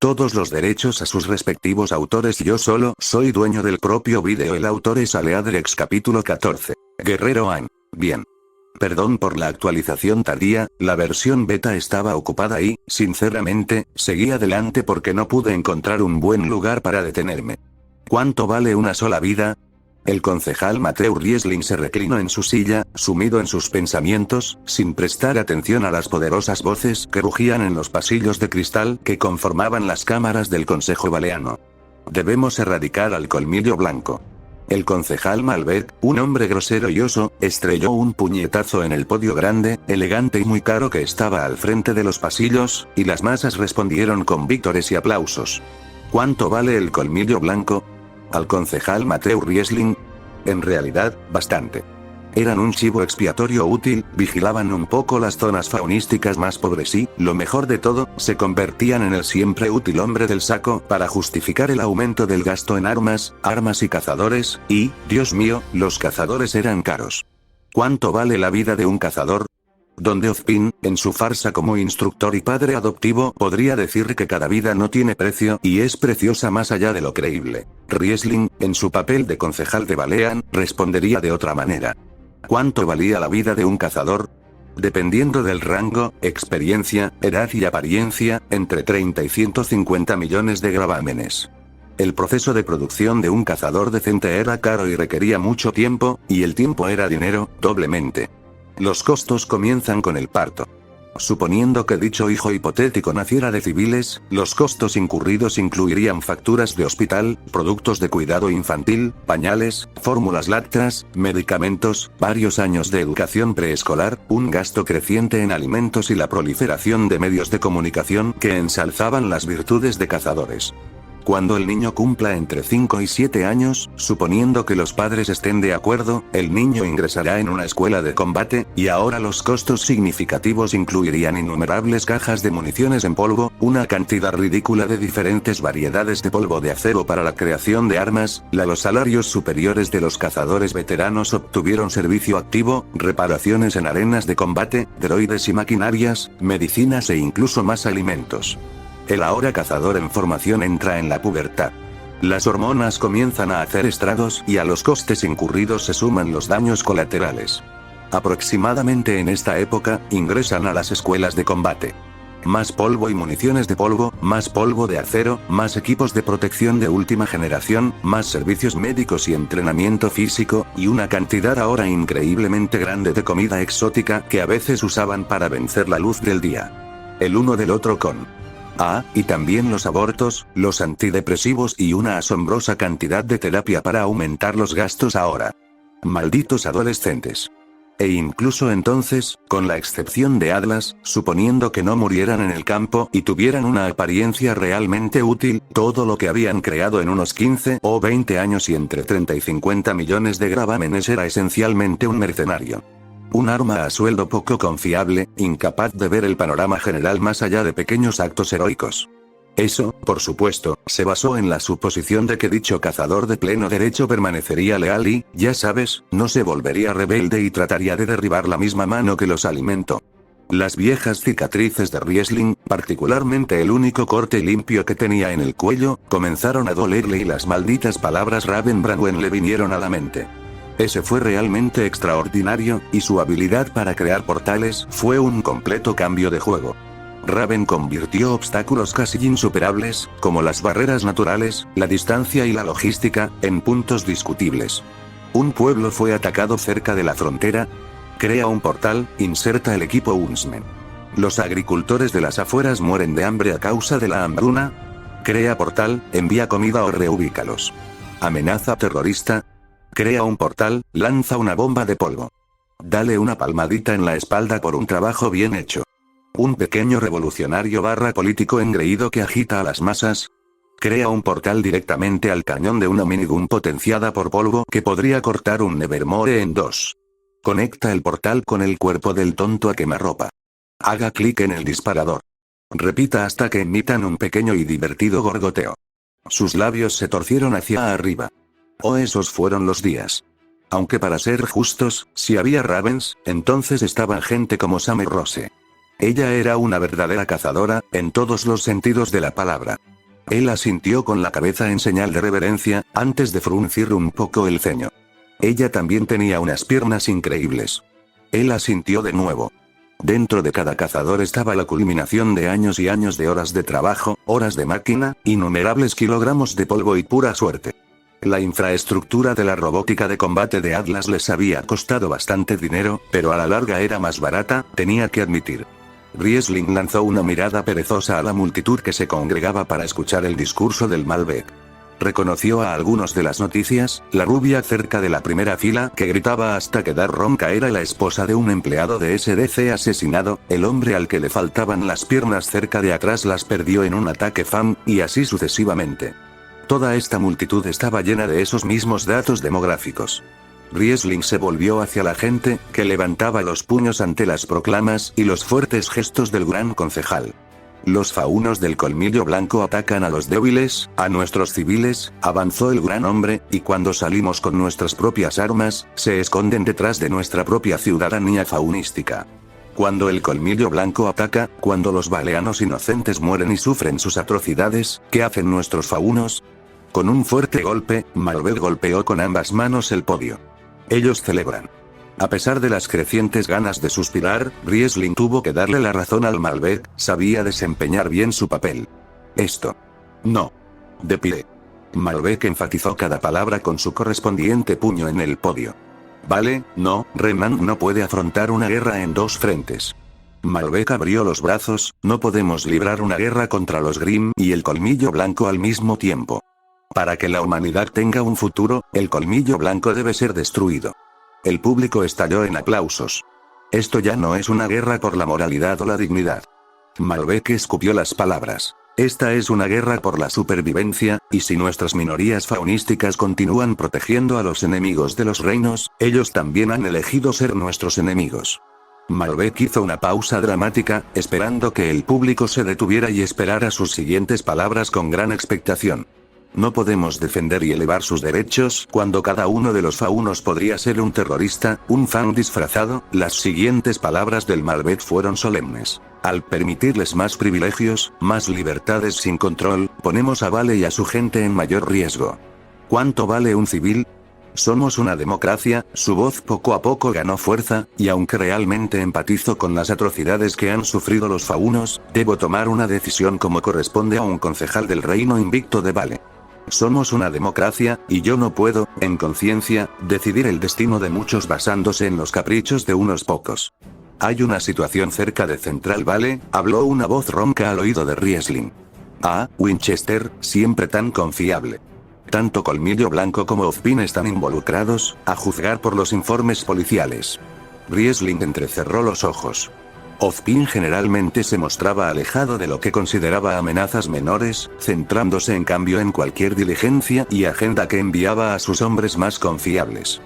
Todos los derechos a sus respectivos autores. Yo solo soy dueño del propio vídeo. El autor es Aleadrex capítulo 14. Guerrero An. Bien. Perdón por la actualización tardía, la versión beta estaba ocupada y, sinceramente, seguí adelante porque no pude encontrar un buen lugar para detenerme. ¿Cuánto vale una sola vida? El concejal Mateu Riesling se reclinó en su silla, sumido en sus pensamientos, sin prestar atención a las poderosas voces que rugían en los pasillos de cristal que conformaban las cámaras del Consejo Baleano. Debemos erradicar al colmillo blanco. El concejal Malbec, un hombre grosero y oso, estrelló un puñetazo en el podio grande, elegante y muy caro que estaba al frente de los pasillos, y las masas respondieron con vítores y aplausos. ¿Cuánto vale el colmillo blanco? Al concejal Mateu Riesling. En realidad, bastante. Eran un chivo expiatorio útil, vigilaban un poco las zonas faunísticas más pobres y, lo mejor de todo, se convertían en el siempre útil hombre del saco para justificar el aumento del gasto en armas y cazadores, y, Dios mío, los cazadores eran caros. ¿Cuánto vale la vida de un cazador? Donde Ozpin, en su farsa como instructor y padre adoptivo, podría decir que cada vida no tiene precio y es preciosa más allá de lo creíble. Riesling, en su papel de concejal de Balean, respondería de otra manera. ¿Cuánto valía la vida de un cazador? Dependiendo del rango, experiencia, edad y apariencia, entre 30 y 150 millones de gravámenes. El proceso de producción de un cazador decente era caro y requería mucho tiempo, y el tiempo era dinero, doblemente. Los costos comienzan con el parto. Suponiendo que dicho hijo hipotético naciera de civiles, los costos incurridos incluirían facturas de hospital, productos de cuidado infantil, pañales, fórmulas lácteas, medicamentos, varios años de educación preescolar, un gasto creciente en alimentos y la proliferación de medios de comunicación que ensalzaban las virtudes de cazadores. Cuando el niño cumpla entre 5 y 7 años, suponiendo que los padres estén de acuerdo, el niño ingresará en una escuela de combate, y ahora los costos significativos incluirían innumerables cajas de municiones en polvo, una cantidad ridícula de diferentes variedades de polvo de acero para la creación de armas, los salarios superiores de los cazadores veteranos obtuvieron servicio activo, reparaciones en arenas de combate, droides y maquinarias, medicinas e incluso más alimentos. El ahora cazador en formación entra en la pubertad. Las hormonas comienzan a hacer estragos y a los costes incurridos se suman los daños colaterales. Aproximadamente en esta época, ingresan a las escuelas de combate. Más polvo y municiones de polvo, más polvo de acero, más equipos de protección de última generación, más servicios médicos y entrenamiento físico, y una cantidad ahora increíblemente grande de comida exótica que a veces usaban para vencer la luz del día. El uno del otro con... y también los abortos, los antidepresivos y una asombrosa cantidad de terapia para aumentar los gastos ahora. Malditos adolescentes. E incluso entonces, con la excepción de Atlas, suponiendo que no murieran en el campo y tuvieran una apariencia realmente útil, todo lo que habían creado en unos 15 o 20 años y entre 30 y 50 millones de gravámenes era esencialmente un mercenario. Un arma a sueldo poco confiable, incapaz de ver el panorama general más allá de pequeños actos heroicos. Eso, por supuesto, se basó en la suposición de que dicho cazador de pleno derecho permanecería leal y, ya sabes, no se volvería rebelde y trataría de derribar la misma mano que los alimentó. Las viejas cicatrices de Riesling, particularmente el único corte limpio que tenía en el cuello, comenzaron a dolerle y las malditas palabras Raven Branwen le vinieron a la mente. Ese fue realmente extraordinario, y su habilidad para crear portales fue un completo cambio de juego. Raven convirtió obstáculos casi insuperables, como las barreras naturales, la distancia y la logística, en puntos discutibles. Un pueblo fue atacado cerca de la frontera. Crea un portal, inserta el equipo Huntsman. Los agricultores de las afueras mueren de hambre a causa de la hambruna. Crea portal, envía comida o reubícalos. Amenaza terrorista. Crea un portal, lanza una bomba de polvo. Dale una palmadita en la espalda por un trabajo bien hecho. Un pequeño revolucionario político engreído que agita a las masas. Crea un portal directamente al cañón de una minigun potenciada por polvo que podría cortar un Nevermore en dos. Conecta el portal con el cuerpo del tonto a quemarropa. Haga clic en el disparador. Repita hasta que emitan un pequeño y divertido gorgoteo. Sus labios se torcieron hacia arriba. Oh, esos fueron los días. Aunque para ser justos, si había Ravens, entonces estaban gente como Sam y Rose. Ella era una verdadera cazadora, en todos los sentidos de la palabra. Él asintió con la cabeza en señal de reverencia, antes de fruncir un poco el ceño. Ella también tenía unas piernas increíbles. Él asintió de nuevo. Dentro de cada cazador estaba la culminación de años y años de horas de trabajo, horas de máquina, innumerables kilogramos de polvo y pura suerte. La infraestructura de la robótica de combate de Atlas les había costado bastante dinero, pero a la larga era más barata, tenía que admitir. Riesling lanzó una mirada perezosa a la multitud que se congregaba para escuchar el discurso del Malbec. Reconoció a algunos de las noticias, la rubia cerca de la primera fila que gritaba hasta quedar ronca era la esposa de un empleado de SDC asesinado, el hombre al que le faltaban las piernas cerca de atrás las perdió en un ataque FAM, y así sucesivamente. Toda esta multitud estaba llena de esos mismos datos demográficos. Riesling se volvió hacia la gente, que levantaba los puños ante las proclamas y los fuertes gestos del gran concejal. Los faunos del colmillo blanco atacan a los débiles, a nuestros civiles, avanzó el gran hombre, y cuando salimos con nuestras propias armas, se esconden detrás de nuestra propia ciudadanía faunística. Cuando el colmillo blanco ataca, cuando los baleanos inocentes mueren y sufren sus atrocidades, ¿qué hacen nuestros faunos? Con un fuerte golpe, Malbec golpeó con ambas manos el podio. Ellos celebran. A pesar de las crecientes ganas de suspirar, Riesling tuvo que darle la razón al Malbec, sabía desempeñar bien su papel. Esto. No. De pie. Malbec enfatizó cada palabra con su correspondiente puño en el podio. Vale, no, Reman no puede afrontar una guerra en dos frentes. Malbec abrió los brazos, no podemos librar una guerra contra los Grimm y el colmillo blanco al mismo tiempo. Para que la humanidad tenga un futuro, el colmillo blanco debe ser destruido. El público estalló en aplausos. Esto ya no es una guerra por la moralidad o la dignidad. Malbec escupió las palabras. Esta es una guerra por la supervivencia, y si nuestras minorías faunísticas continúan protegiendo a los enemigos de los reinos, ellos también han elegido ser nuestros enemigos. Malbec hizo una pausa dramática, esperando que el público se detuviera y esperara sus siguientes palabras con gran expectación. No podemos defender y elevar sus derechos cuando cada uno de los faunos podría ser un terrorista, un fan disfrazado. Las siguientes palabras del Malbec fueron solemnes. Al permitirles más privilegios, más libertades sin control, ponemos a Vale y a su gente en mayor riesgo. ¿Cuánto vale un civil? Somos una democracia, su voz poco a poco ganó fuerza, y aunque realmente empatizo con las atrocidades que han sufrido los faunos, debo tomar una decisión como corresponde a un concejal del reino invicto de Vale. Somos una democracia, y yo no puedo, en conciencia, decidir el destino de muchos basándose en los caprichos de unos pocos. Hay una situación cerca de Central Vale, habló una voz ronca al oído de Riesling. Ah, Winchester, siempre tan confiable. Tanto Colmillo Blanco como Ozpin están involucrados, a juzgar por los informes policiales. Riesling entrecerró los ojos. Ozpin generalmente se mostraba alejado de lo que consideraba amenazas menores, centrándose en cambio en cualquier diligencia y agenda que enviaba a sus hombres más confiables.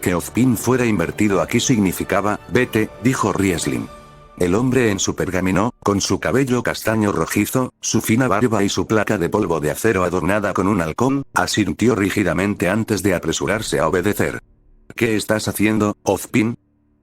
Que Ozpin fuera invertido aquí significaba, vete, dijo Riesling. El hombre en su pergamino, con su cabello castaño rojizo, su fina barba y su placa de polvo de acero adornada con un halcón, asintió rígidamente antes de apresurarse a obedecer. ¿Qué estás haciendo, Ozpin?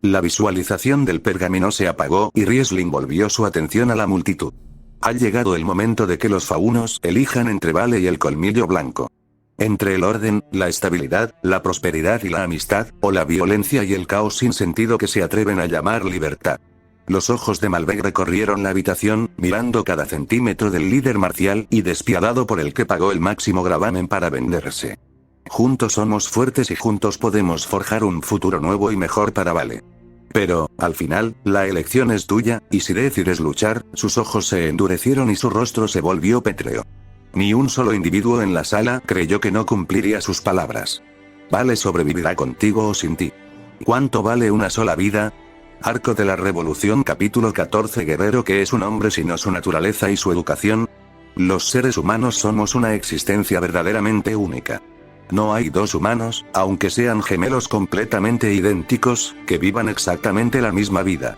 La visualización del pergamino se apagó y Riesling volvió su atención a la multitud. Ha llegado el momento de que los faunos elijan entre Vale y el colmillo blanco. Entre el orden, la estabilidad, la prosperidad y la amistad, o la violencia y el caos sin sentido que se atreven a llamar libertad. Los ojos de Malbec recorrieron la habitación, mirando cada centímetro del líder marcial y despiadado por el que pagó el máximo gravamen para venderse. Juntos somos fuertes y juntos podemos forjar un futuro nuevo y mejor para Vale. Pero, al final, la elección es tuya, y si decides luchar, sus ojos se endurecieron y su rostro se volvió pétreo. Ni un solo individuo en la sala creyó que no cumpliría sus palabras. Vale sobrevivirá contigo o sin ti. ¿Cuánto vale una sola vida? Arco de la Revolución capítulo 14 Guerrero ¿qué es un hombre sino su naturaleza y su educación? Los seres humanos somos una existencia verdaderamente única. No hay dos humanos, aunque sean gemelos completamente idénticos, que vivan exactamente la misma vida.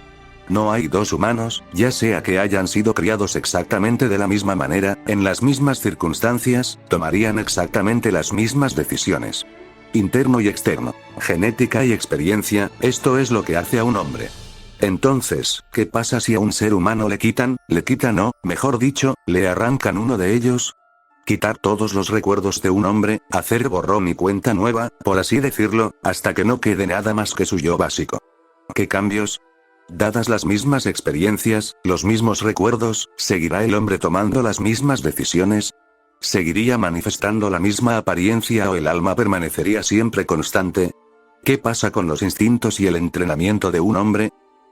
No hay dos humanos, ya sea que hayan sido criados exactamente de la misma manera, en las mismas circunstancias, tomarían exactamente las mismas decisiones. Interno y externo, genética y experiencia, esto es lo que hace a un hombre. Entonces, ¿qué pasa si a un ser humano le quitan, o, mejor dicho, le arrancan uno de ellos? Quitar todos los recuerdos de un hombre, hacer borrón y cuenta nueva, por así decirlo, hasta que no quede nada más que su yo básico. ¿Qué cambios? Dadas las mismas experiencias, los mismos recuerdos, ¿seguirá el hombre tomando las mismas decisiones? ¿Seguiría manifestando la misma apariencia o el alma permanecería siempre constante? ¿Qué pasa con los instintos y el entrenamiento de un hombre?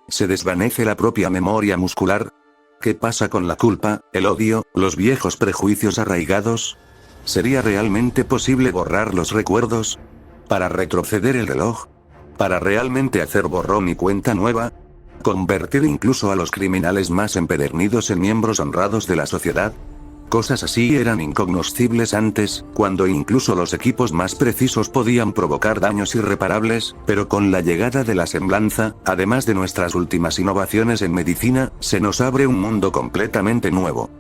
¿Se desvanece la propia memoria muscular? ¿Qué pasa con la culpa, el odio, los viejos prejuicios arraigados? ¿Sería realmente posible borrar los recuerdos? ¿Para retroceder el reloj? ¿Para realmente hacer borrón y cuenta nueva? ¿Convertir incluso a los criminales más empedernidos en miembros honrados de la sociedad? Cosas así eran incognoscibles antes, cuando incluso los equipos más precisos podían provocar daños irreparables, pero con la llegada de la semblanza, además de nuestras últimas innovaciones en medicina, se nos abre un mundo completamente nuevo.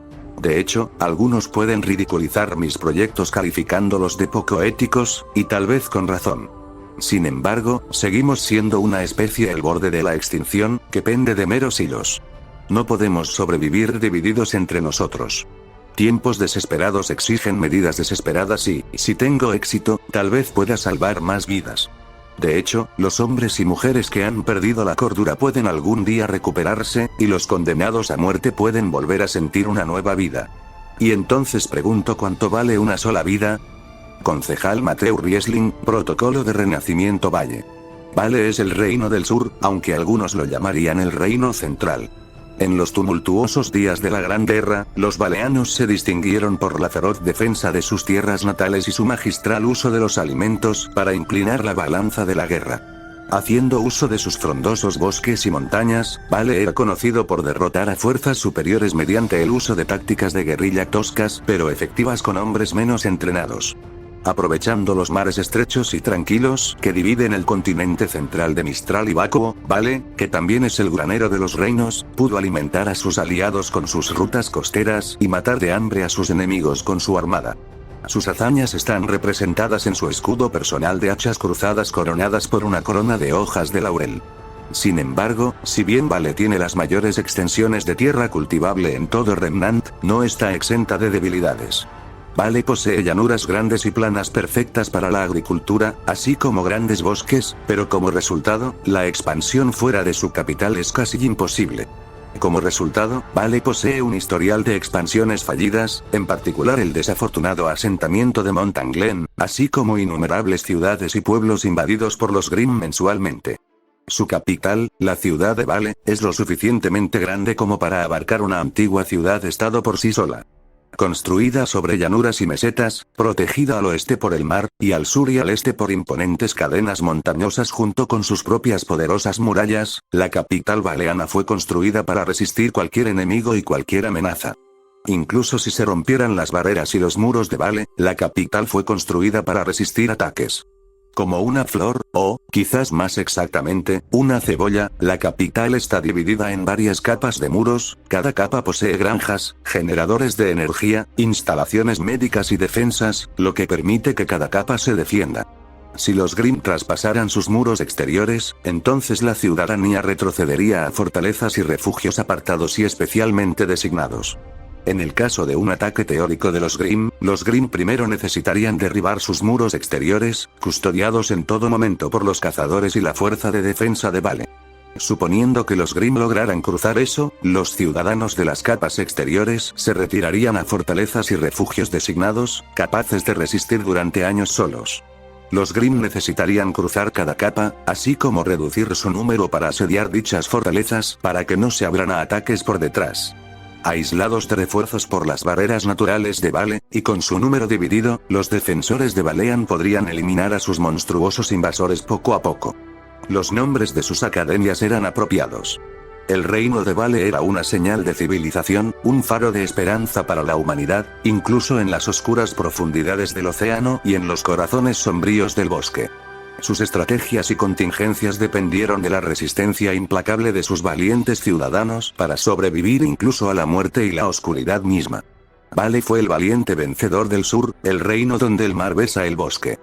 De hecho, algunos pueden ridiculizar mis proyectos calificándolos de poco éticos, y tal vez con razón. Sin embargo, seguimos siendo una especie al borde de la extinción, que pende de meros hilos. No podemos sobrevivir divididos entre nosotros. Tiempos desesperados exigen medidas desesperadas y, si tengo éxito, tal vez pueda salvar más vidas. De hecho, los hombres y mujeres que han perdido la cordura pueden algún día recuperarse, y los condenados a muerte pueden volver a sentir una nueva vida. Y entonces pregunto, ¿cuánto vale una sola vida? Concejal Mateu Riesling, Protocolo de Renacimiento Valle. Vale es el reino del sur, aunque algunos lo llamarían el reino central. En los tumultuosos días de la Gran Guerra, los valeanos se distinguieron por la feroz defensa de sus tierras natales y su magistral uso de los alimentos para inclinar la balanza de la guerra. Haciendo uso de sus frondosos bosques y montañas, Vale era conocido por derrotar a fuerzas superiores mediante el uso de tácticas de guerrilla toscas pero efectivas con hombres menos entrenados. Aprovechando los mares estrechos y tranquilos que dividen el continente central de Mistral y Vacuo, Vale, que también es el granero de los reinos, pudo alimentar a sus aliados con sus rutas costeras y matar de hambre a sus enemigos con su armada. Sus hazañas están representadas en su escudo personal de hachas cruzadas coronadas por una corona de hojas de laurel. Sin embargo, si bien Vale tiene las mayores extensiones de tierra cultivable en todo Remnant, no está exenta de debilidades. Vale posee llanuras grandes y planas perfectas para la agricultura, así como grandes bosques, pero como resultado, la expansión fuera de su capital es casi imposible. Como resultado, Vale posee un historial de expansiones fallidas, en particular el desafortunado asentamiento de Mountain Glen, así como innumerables ciudades y pueblos invadidos por los Grimm mensualmente. Su capital, la ciudad de Vale, es lo suficientemente grande como para abarcar una antigua ciudad-estado por sí sola. Construida sobre llanuras y mesetas, protegida al oeste por el mar, y al sur y al este por imponentes cadenas montañosas junto con sus propias poderosas murallas, la capital valeana fue construida para resistir cualquier enemigo y cualquier amenaza. Incluso si se rompieran las barreras y los muros de Vale, la capital fue construida para resistir ataques. Como una flor, o, quizás más exactamente, una cebolla, la capital está dividida en varias capas de muros, cada capa posee granjas, generadores de energía, instalaciones médicas y defensas, lo que permite que cada capa se defienda. Si los Grimm traspasaran sus muros exteriores, entonces la ciudadanía retrocedería a fortalezas y refugios apartados y especialmente designados. En el caso de un ataque teórico de los Grimm primero necesitarían derribar sus muros exteriores, custodiados en todo momento por los cazadores y la fuerza de defensa de Vale. Suponiendo que los Grimm lograran cruzar eso, los ciudadanos de las capas exteriores se retirarían a fortalezas y refugios designados, capaces de resistir durante años solos. Los Grimm necesitarían cruzar cada capa, así como reducir su número para asediar dichas fortalezas para que no se abran a ataques por detrás. Aislados de refuerzos por las barreras naturales de Vale, y con su número dividido, los defensores de Valean podrían eliminar a sus monstruosos invasores poco a poco. Los nombres de sus academias eran apropiados. El reino de Vale era una señal de civilización, un faro de esperanza para la humanidad, incluso en las oscuras profundidades del océano y en los corazones sombríos del bosque. Sus estrategias y contingencias dependieron de la resistencia implacable de sus valientes ciudadanos para sobrevivir incluso a la muerte y la oscuridad misma. Vale fue el valiente vencedor del sur, el reino donde el mar besa el bosque.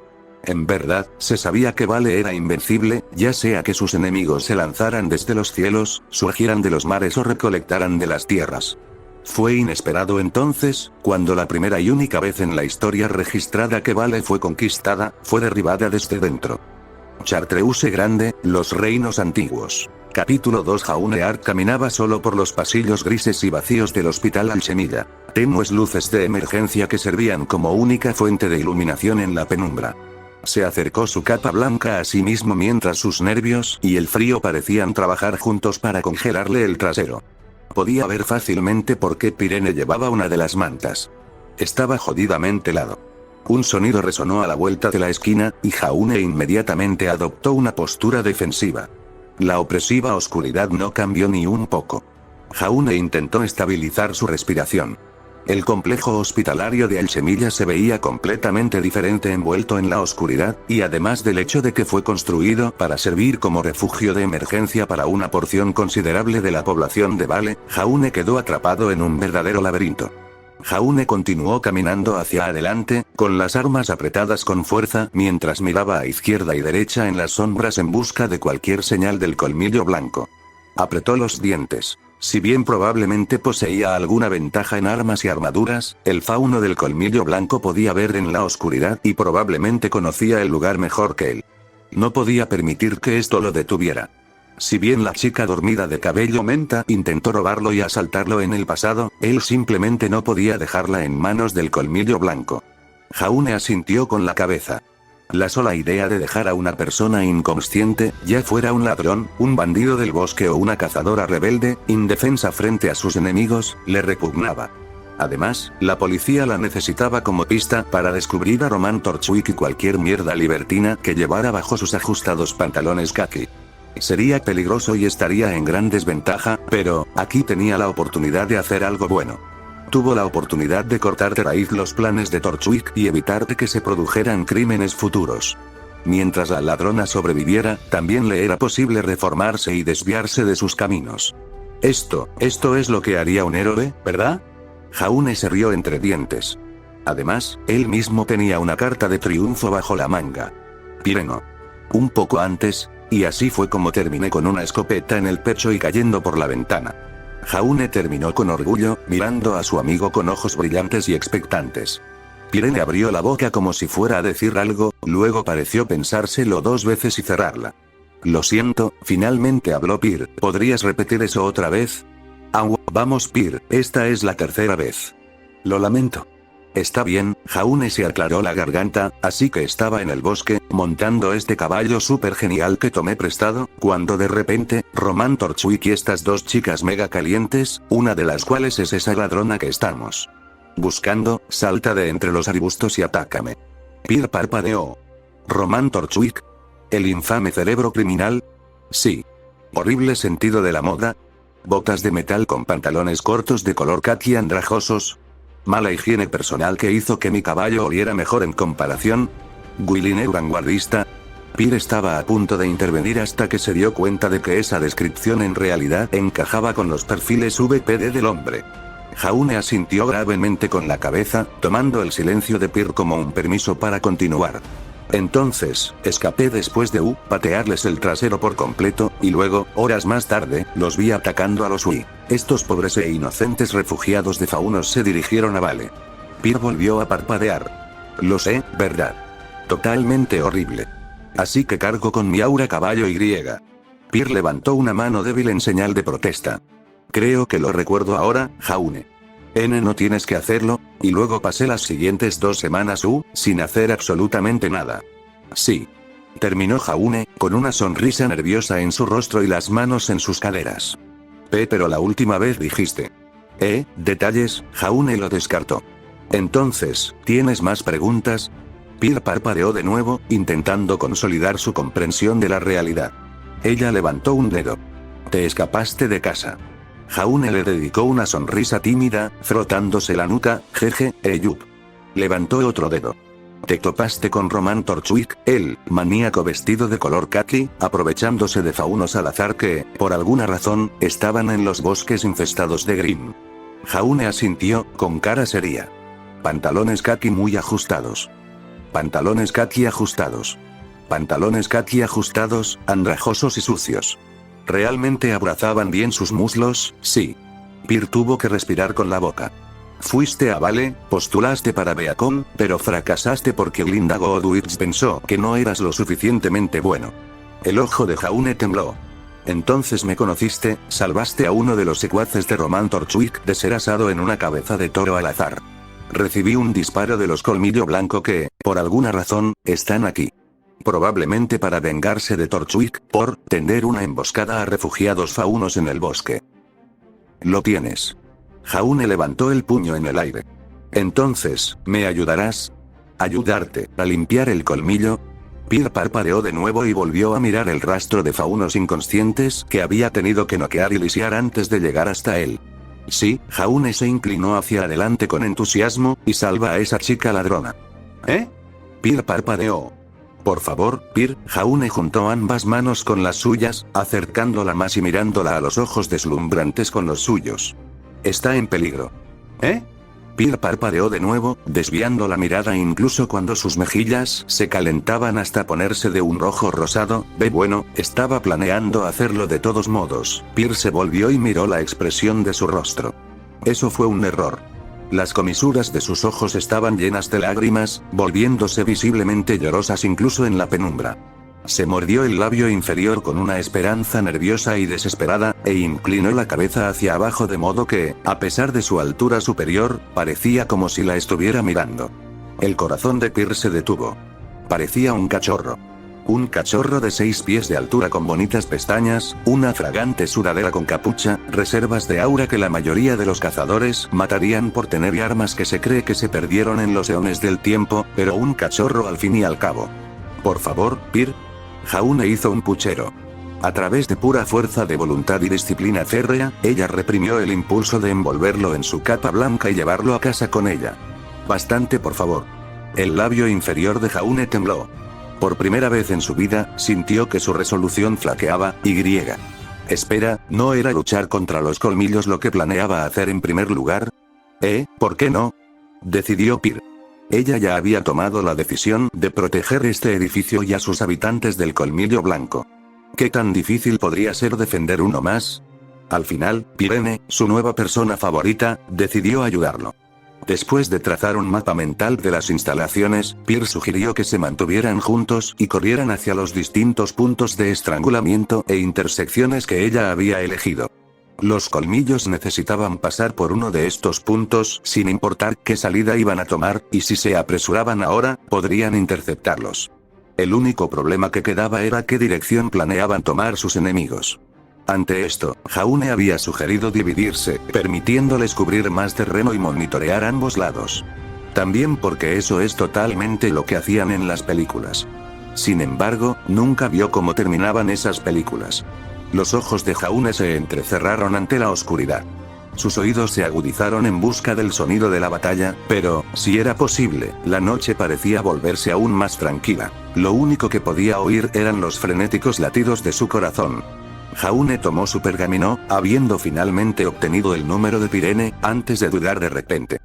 En verdad, se sabía que Vale era invencible, ya sea que sus enemigos se lanzaran desde los cielos, surgieran de los mares o recolectaran de las tierras. Fue inesperado entonces, cuando la primera y única vez en la historia registrada que Vale fue conquistada, fue derribada desde dentro. Chartreuse Grande, los reinos antiguos. Capítulo 2. Jauneart caminaba solo por los pasillos grises y vacíos del hospital Alchemilla. Tenues luces de emergencia que servían como única fuente de iluminación en la penumbra. Se acercó su capa blanca a sí mismo mientras sus nervios y el frío parecían trabajar juntos para congelarle el trasero. Podía ver fácilmente por qué Pirene llevaba una de las mantas. Estaba jodidamente helado. Un sonido resonó a la vuelta de la esquina, y Jaune inmediatamente adoptó una postura defensiva. La opresiva oscuridad no cambió ni un poco. Jaune intentó estabilizar su respiración. El complejo hospitalario de Alchemilla se veía completamente diferente envuelto en la oscuridad, y además del hecho de que fue construido para servir como refugio de emergencia para una porción considerable de la población de Vale, Jaune quedó atrapado en un verdadero laberinto. Jaune continuó caminando hacia adelante, con las armas apretadas con fuerza, mientras miraba a izquierda y derecha en las sombras en busca de cualquier señal del colmillo blanco. Apretó los dientes. Si bien probablemente poseía alguna ventaja en armas y armaduras, el fauno del colmillo blanco podía ver en la oscuridad y probablemente conocía el lugar mejor que él. No podía permitir que esto lo detuviera. Si bien la chica dormida de cabello menta intentó robarlo y asaltarlo en el pasado, él simplemente no podía dejarla en manos del colmillo blanco. Jaune asintió con la cabeza. La sola idea de dejar a una persona inconsciente, ya fuera un ladrón, un bandido del bosque o una cazadora rebelde, indefensa frente a sus enemigos, le repugnaba. Además, la policía la necesitaba como pista para descubrir a Roman Torchwick y cualquier mierda libertina que llevara bajo sus ajustados pantalones caqui. Sería peligroso y estaría en gran desventaja, pero aquí tenía la oportunidad de hacer algo bueno. Tuvo la oportunidad de cortar de raíz los planes de Torchwick y evitar que se produjeran crímenes futuros. Mientras la ladrona sobreviviera, también le era posible reformarse y desviarse de sus caminos. Esto es lo que haría un héroe, ¿verdad? Jaune se rió entre dientes. Además, él mismo tenía una carta de triunfo bajo la manga. Pireno. Un poco antes, y así fue como terminé con una escopeta en el pecho y cayendo por la ventana. Jaune terminó con orgullo, mirando a su amigo con ojos brillantes y expectantes. Pirene abrió la boca como si fuera a decir algo, luego pareció pensárselo 2 veces y cerrarla. Lo siento, finalmente habló Pir, ¿podrías repetir eso otra vez? Vamos Pir, esta es la 3ª vez. Lo lamento. Está bien, Jaune se aclaró la garganta, así que estaba en el bosque, montando este caballo súper genial que tomé prestado, cuando de repente, Roman Torchwick y estas 2 chicas mega calientes, una de las cuales es esa ladrona que estamos buscando, salta de entre los arbustos y atácame. Pir parpadeó. ¿Roman Torchwick? ¿El infame cerebro criminal? Sí. ¿Horrible sentido de la moda? ¿Botas de metal con pantalones cortos de color caqui andrajosos? ¿Mala higiene personal que hizo que mi caballo oliera mejor en comparación? ¿Guiliner vanguardista? Pir estaba a punto de intervenir hasta que se dio cuenta de que esa descripción en realidad encajaba con los perfiles VPD del hombre. Jaune asintió gravemente con la cabeza, tomando el silencio de Pir como un permiso para continuar. Entonces, escapé después de patearles el trasero por completo, y luego, horas más tarde, los vi atacando a los Ui. Estos pobres e inocentes refugiados de faunos se dirigieron a Vale. Pir volvió a parpadear. Lo sé, ¿verdad? Totalmente horrible. Así que cargo con mi aura caballo y griega. Pir levantó una mano débil en señal de protesta. Creo que lo recuerdo ahora, Jaune. No tienes que hacerlo, y luego pasé las siguientes 2 semanas sin hacer absolutamente nada. Sí. Terminó Jaune, con una sonrisa nerviosa en su rostro y las manos en sus caderas. Pero la última vez dijiste. Detalles, Jaune lo descartó. Entonces, ¿tienes más preguntas? Pir parpadeó de nuevo, intentando consolidar su comprensión de la realidad. Ella levantó un dedo. Te escapaste de casa. Jaune le dedicó una sonrisa tímida, frotándose la nuca, jeje, yup. Levantó otro dedo. Te topaste con Roman Torchwick, el maníaco vestido de color caqui, aprovechándose de faunos al azar que, por alguna razón, estaban en los bosques infestados de Grimm. Jaune asintió, con cara seria. Pantalones caqui muy ajustados. Pantalones khaki ajustados. Pantalones khaki ajustados, andrajosos y sucios. ¿Realmente abrazaban bien sus muslos? Sí. Peer tuvo que respirar con la boca. Fuiste a Vale, postulaste para Beacon, pero fracasaste porque Glinda Goodwitch pensó que no eras lo suficientemente bueno. El ojo de Jaune tembló. Entonces me conociste, salvaste a uno de los secuaces de Roman Torchwick de ser asado en una cabeza de toro al azar. Recibí un disparo de los Colmillo Blanco que, por alguna razón, están aquí. Probablemente para vengarse de Torchwick, por tender una emboscada a refugiados faunos en el bosque. Lo tienes. Jaune levantó el puño en el aire. Entonces, ¿me ayudarás? ¿Ayudarte a limpiar el colmillo? Peer parpadeó de nuevo y volvió a mirar el rastro de faunos inconscientes que había tenido que noquear y lisiar antes de llegar hasta él. Sí, Jaune se inclinó hacia adelante con entusiasmo, y salva a esa chica ladrona. ¿Eh? Peer parpadeó. Por favor, Peer. Jaune juntó ambas manos con las suyas, acercándola más y mirándola a los ojos deslumbrantes con los suyos. Está en peligro. ¿Eh? Peer parpadeó de nuevo, desviando la mirada incluso cuando sus mejillas se calentaban hasta ponerse de un rojo rosado. Bueno, estaba planeando hacerlo de todos modos. Peer se volvió y miró la expresión de su rostro. Eso fue un error. Las comisuras de sus ojos estaban llenas de lágrimas, volviéndose visiblemente llorosas incluso en la penumbra. Se mordió el labio inferior con una esperanza nerviosa y desesperada, e inclinó la cabeza hacia abajo de modo que, a pesar de su altura superior, parecía como si la estuviera mirando. El corazón de Peer se detuvo. Parecía un cachorro. Un cachorro de 6 pies de altura con bonitas pestañas, una fragante sudadera con capucha, reservas de aura que la mayoría de los cazadores matarían por tener armas que se cree que se perdieron en los eones del tiempo, pero un cachorro al fin y al cabo. Por favor, Peer. Jaune hizo un puchero. A través de pura fuerza de voluntad y disciplina férrea, ella reprimió el impulso de envolverlo en su capa blanca y llevarlo a casa con ella. Bastante, por favor. El labio inferior de Jaune tembló. Por primera vez en su vida, sintió que su resolución flaqueaba. Espera, ¿no era luchar contra los colmillos lo que planeaba hacer en primer lugar? ¿Por qué no? Decidió Peer. Ella ya había tomado la decisión de proteger este edificio y a sus habitantes del colmillo blanco. ¿Qué tan difícil podría ser defender uno más? Al final, Pirene, su nueva persona favorita, decidió ayudarlo. Después de trazar un mapa mental de las instalaciones, Peer sugirió que se mantuvieran juntos y corrieran hacia los distintos puntos de estrangulamiento e intersecciones que ella había elegido. Los colmillos necesitaban pasar por uno de estos puntos sin importar qué salida iban a tomar, y si se apresuraban ahora, podrían interceptarlos. El único problema que quedaba era qué dirección planeaban tomar sus enemigos. Ante esto, Jaune había sugerido dividirse, permitiéndoles cubrir más terreno y monitorear ambos lados. También porque eso es totalmente lo que hacían en las películas. Sin embargo, nunca vio cómo terminaban esas películas. Los ojos de Jaune se entrecerraron ante la oscuridad. Sus oídos se agudizaron en busca del sonido de la batalla, pero, si era posible, la noche parecía volverse aún más tranquila. Lo único que podía oír eran los frenéticos latidos de su corazón. Jaune tomó su pergamino, habiendo finalmente obtenido el número de Pirene, antes de dudar de repente.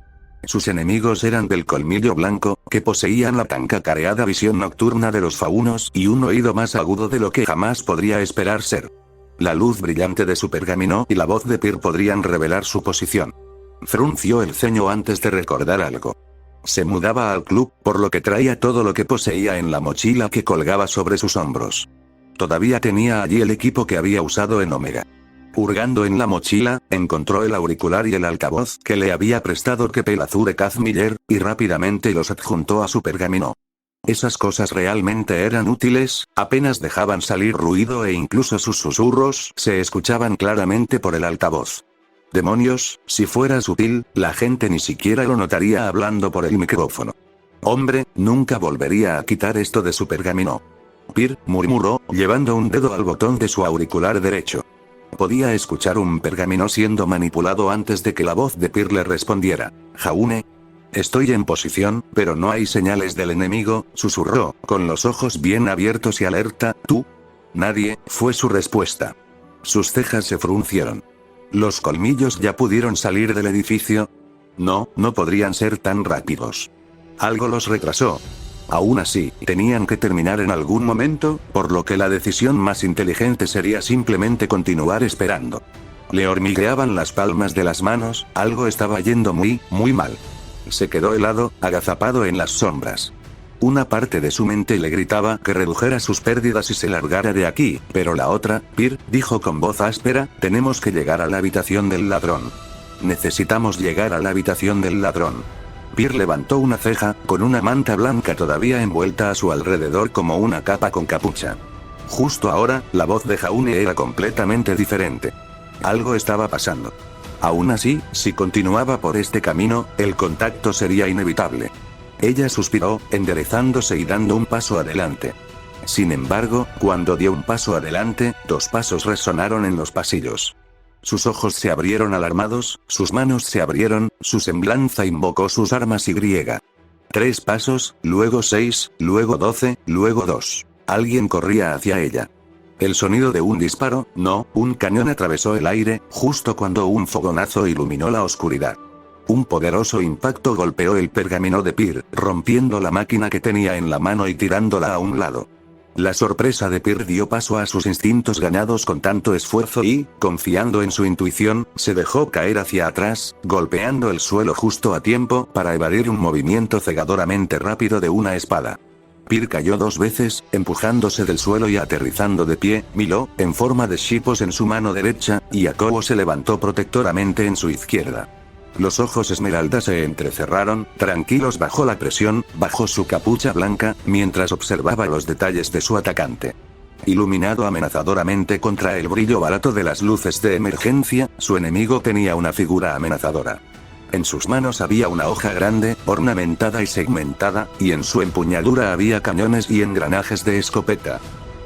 Sus enemigos eran del colmillo blanco, que poseían la tan cacareada visión nocturna de los faunos y un oído más agudo de lo que jamás podría esperar ser. La luz brillante de su pergamino y la voz de Peer podrían revelar su posición. Frunció el ceño antes de recordar algo. Se mudaba al club, por lo que traía todo lo que poseía en la mochila que colgaba sobre sus hombros. Todavía tenía allí el equipo que había usado en Omega. Hurgando en la mochila, encontró el auricular y el altavoz que le había prestado Kepel Azure Kazmiller, y rápidamente los adjuntó a su pergamino. Esas cosas realmente eran útiles, apenas dejaban salir ruido e incluso sus susurros se escuchaban claramente por el altavoz. Demonios, si fuera sutil, la gente ni siquiera lo notaría hablando por el micrófono. Hombre, nunca volvería a quitar esto de su pergamino. Peer, murmuró, llevando un dedo al botón de su auricular derecho. Podía escuchar un pergamino siendo manipulado antes de que la voz de Peer le respondiera. Jaune. Estoy en posición, pero no hay señales del enemigo, susurró, con los ojos bien abiertos y alerta. ¿Tú? Nadie, fue su respuesta. Sus cejas se fruncieron. ¿Los colmillos ya pudieron salir del edificio? No, no podrían ser tan rápidos. Algo los retrasó. Aún así, tenían que terminar en algún momento, por lo que la decisión más inteligente sería simplemente continuar esperando. Le hormigueaban las palmas de las manos, algo estaba yendo muy mal. Se quedó helado, agazapado en las sombras. Una parte de su mente le gritaba que redujera sus pérdidas y se largara de aquí, pero la otra, Pir, dijo con voz áspera, tenemos que llegar a la habitación del ladrón. Necesitamos llegar a la habitación del ladrón. Pir levantó una ceja, con una manta blanca todavía envuelta a su alrededor como una capa con capucha. Justo ahora, la voz de Jaune era completamente diferente. Algo estaba pasando. Aún así, si continuaba por este camino, el contacto sería inevitable. Ella suspiró, enderezándose y dando un paso adelante. Sin embargo, cuando dio un paso adelante, 2 pasos resonaron en los pasillos. Sus ojos se abrieron alarmados, sus manos se abrieron, su semblanza invocó sus armas y 3 pasos, luego 6, luego 12, luego 2. Alguien corría hacia ella. El sonido de un disparo, no, un cañón atravesó el aire, justo cuando un fogonazo iluminó la oscuridad. Un poderoso impacto golpeó el pergamino de Pir, rompiendo la máquina que tenía en la mano y tirándola a un lado. La sorpresa de Pir dio paso a sus instintos ganados con tanto esfuerzo y, confiando en su intuición, se dejó caer hacia atrás, golpeando el suelo justo a tiempo para evadir un movimiento cegadoramente rápido de una espada. Pir cayó 2 veces, empujándose del suelo y aterrizando de pie, Milo, en forma de shipos en su mano derecha, y Akobo se levantó protectoramente en su izquierda. Los ojos esmeralda se entrecerraron, tranquilos bajo la presión, bajo su capucha blanca, mientras observaba los detalles de su atacante. Iluminado amenazadoramente contra el brillo barato de las luces de emergencia, su enemigo tenía una figura amenazadora. En sus manos había una hoja grande, ornamentada y segmentada, y en su empuñadura había cañones y engranajes de escopeta.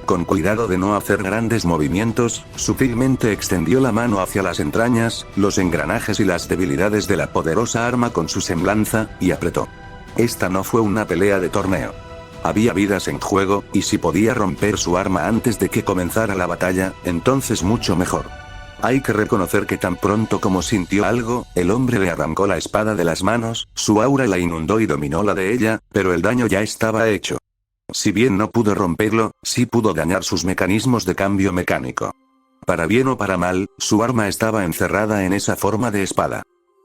Con cuidado de no hacer grandes movimientos, sutilmente extendió la mano hacia las entrañas, los engranajes y las debilidades de la poderosa arma con su semblanza, y apretó. Esta no fue una pelea de torneo. Había vidas en juego, y si podía romper su arma antes de que comenzara la batalla, entonces mucho mejor. Hay que reconocer que tan pronto como sintió algo, el hombre le arrancó la espada de las manos, su aura la inundó y dominó la de ella, pero el daño ya estaba hecho. Si bien no pudo romperlo, sí pudo dañar sus mecanismos de cambio mecánico. Para bien o para mal, su arma estaba encerrada en esa forma de espada.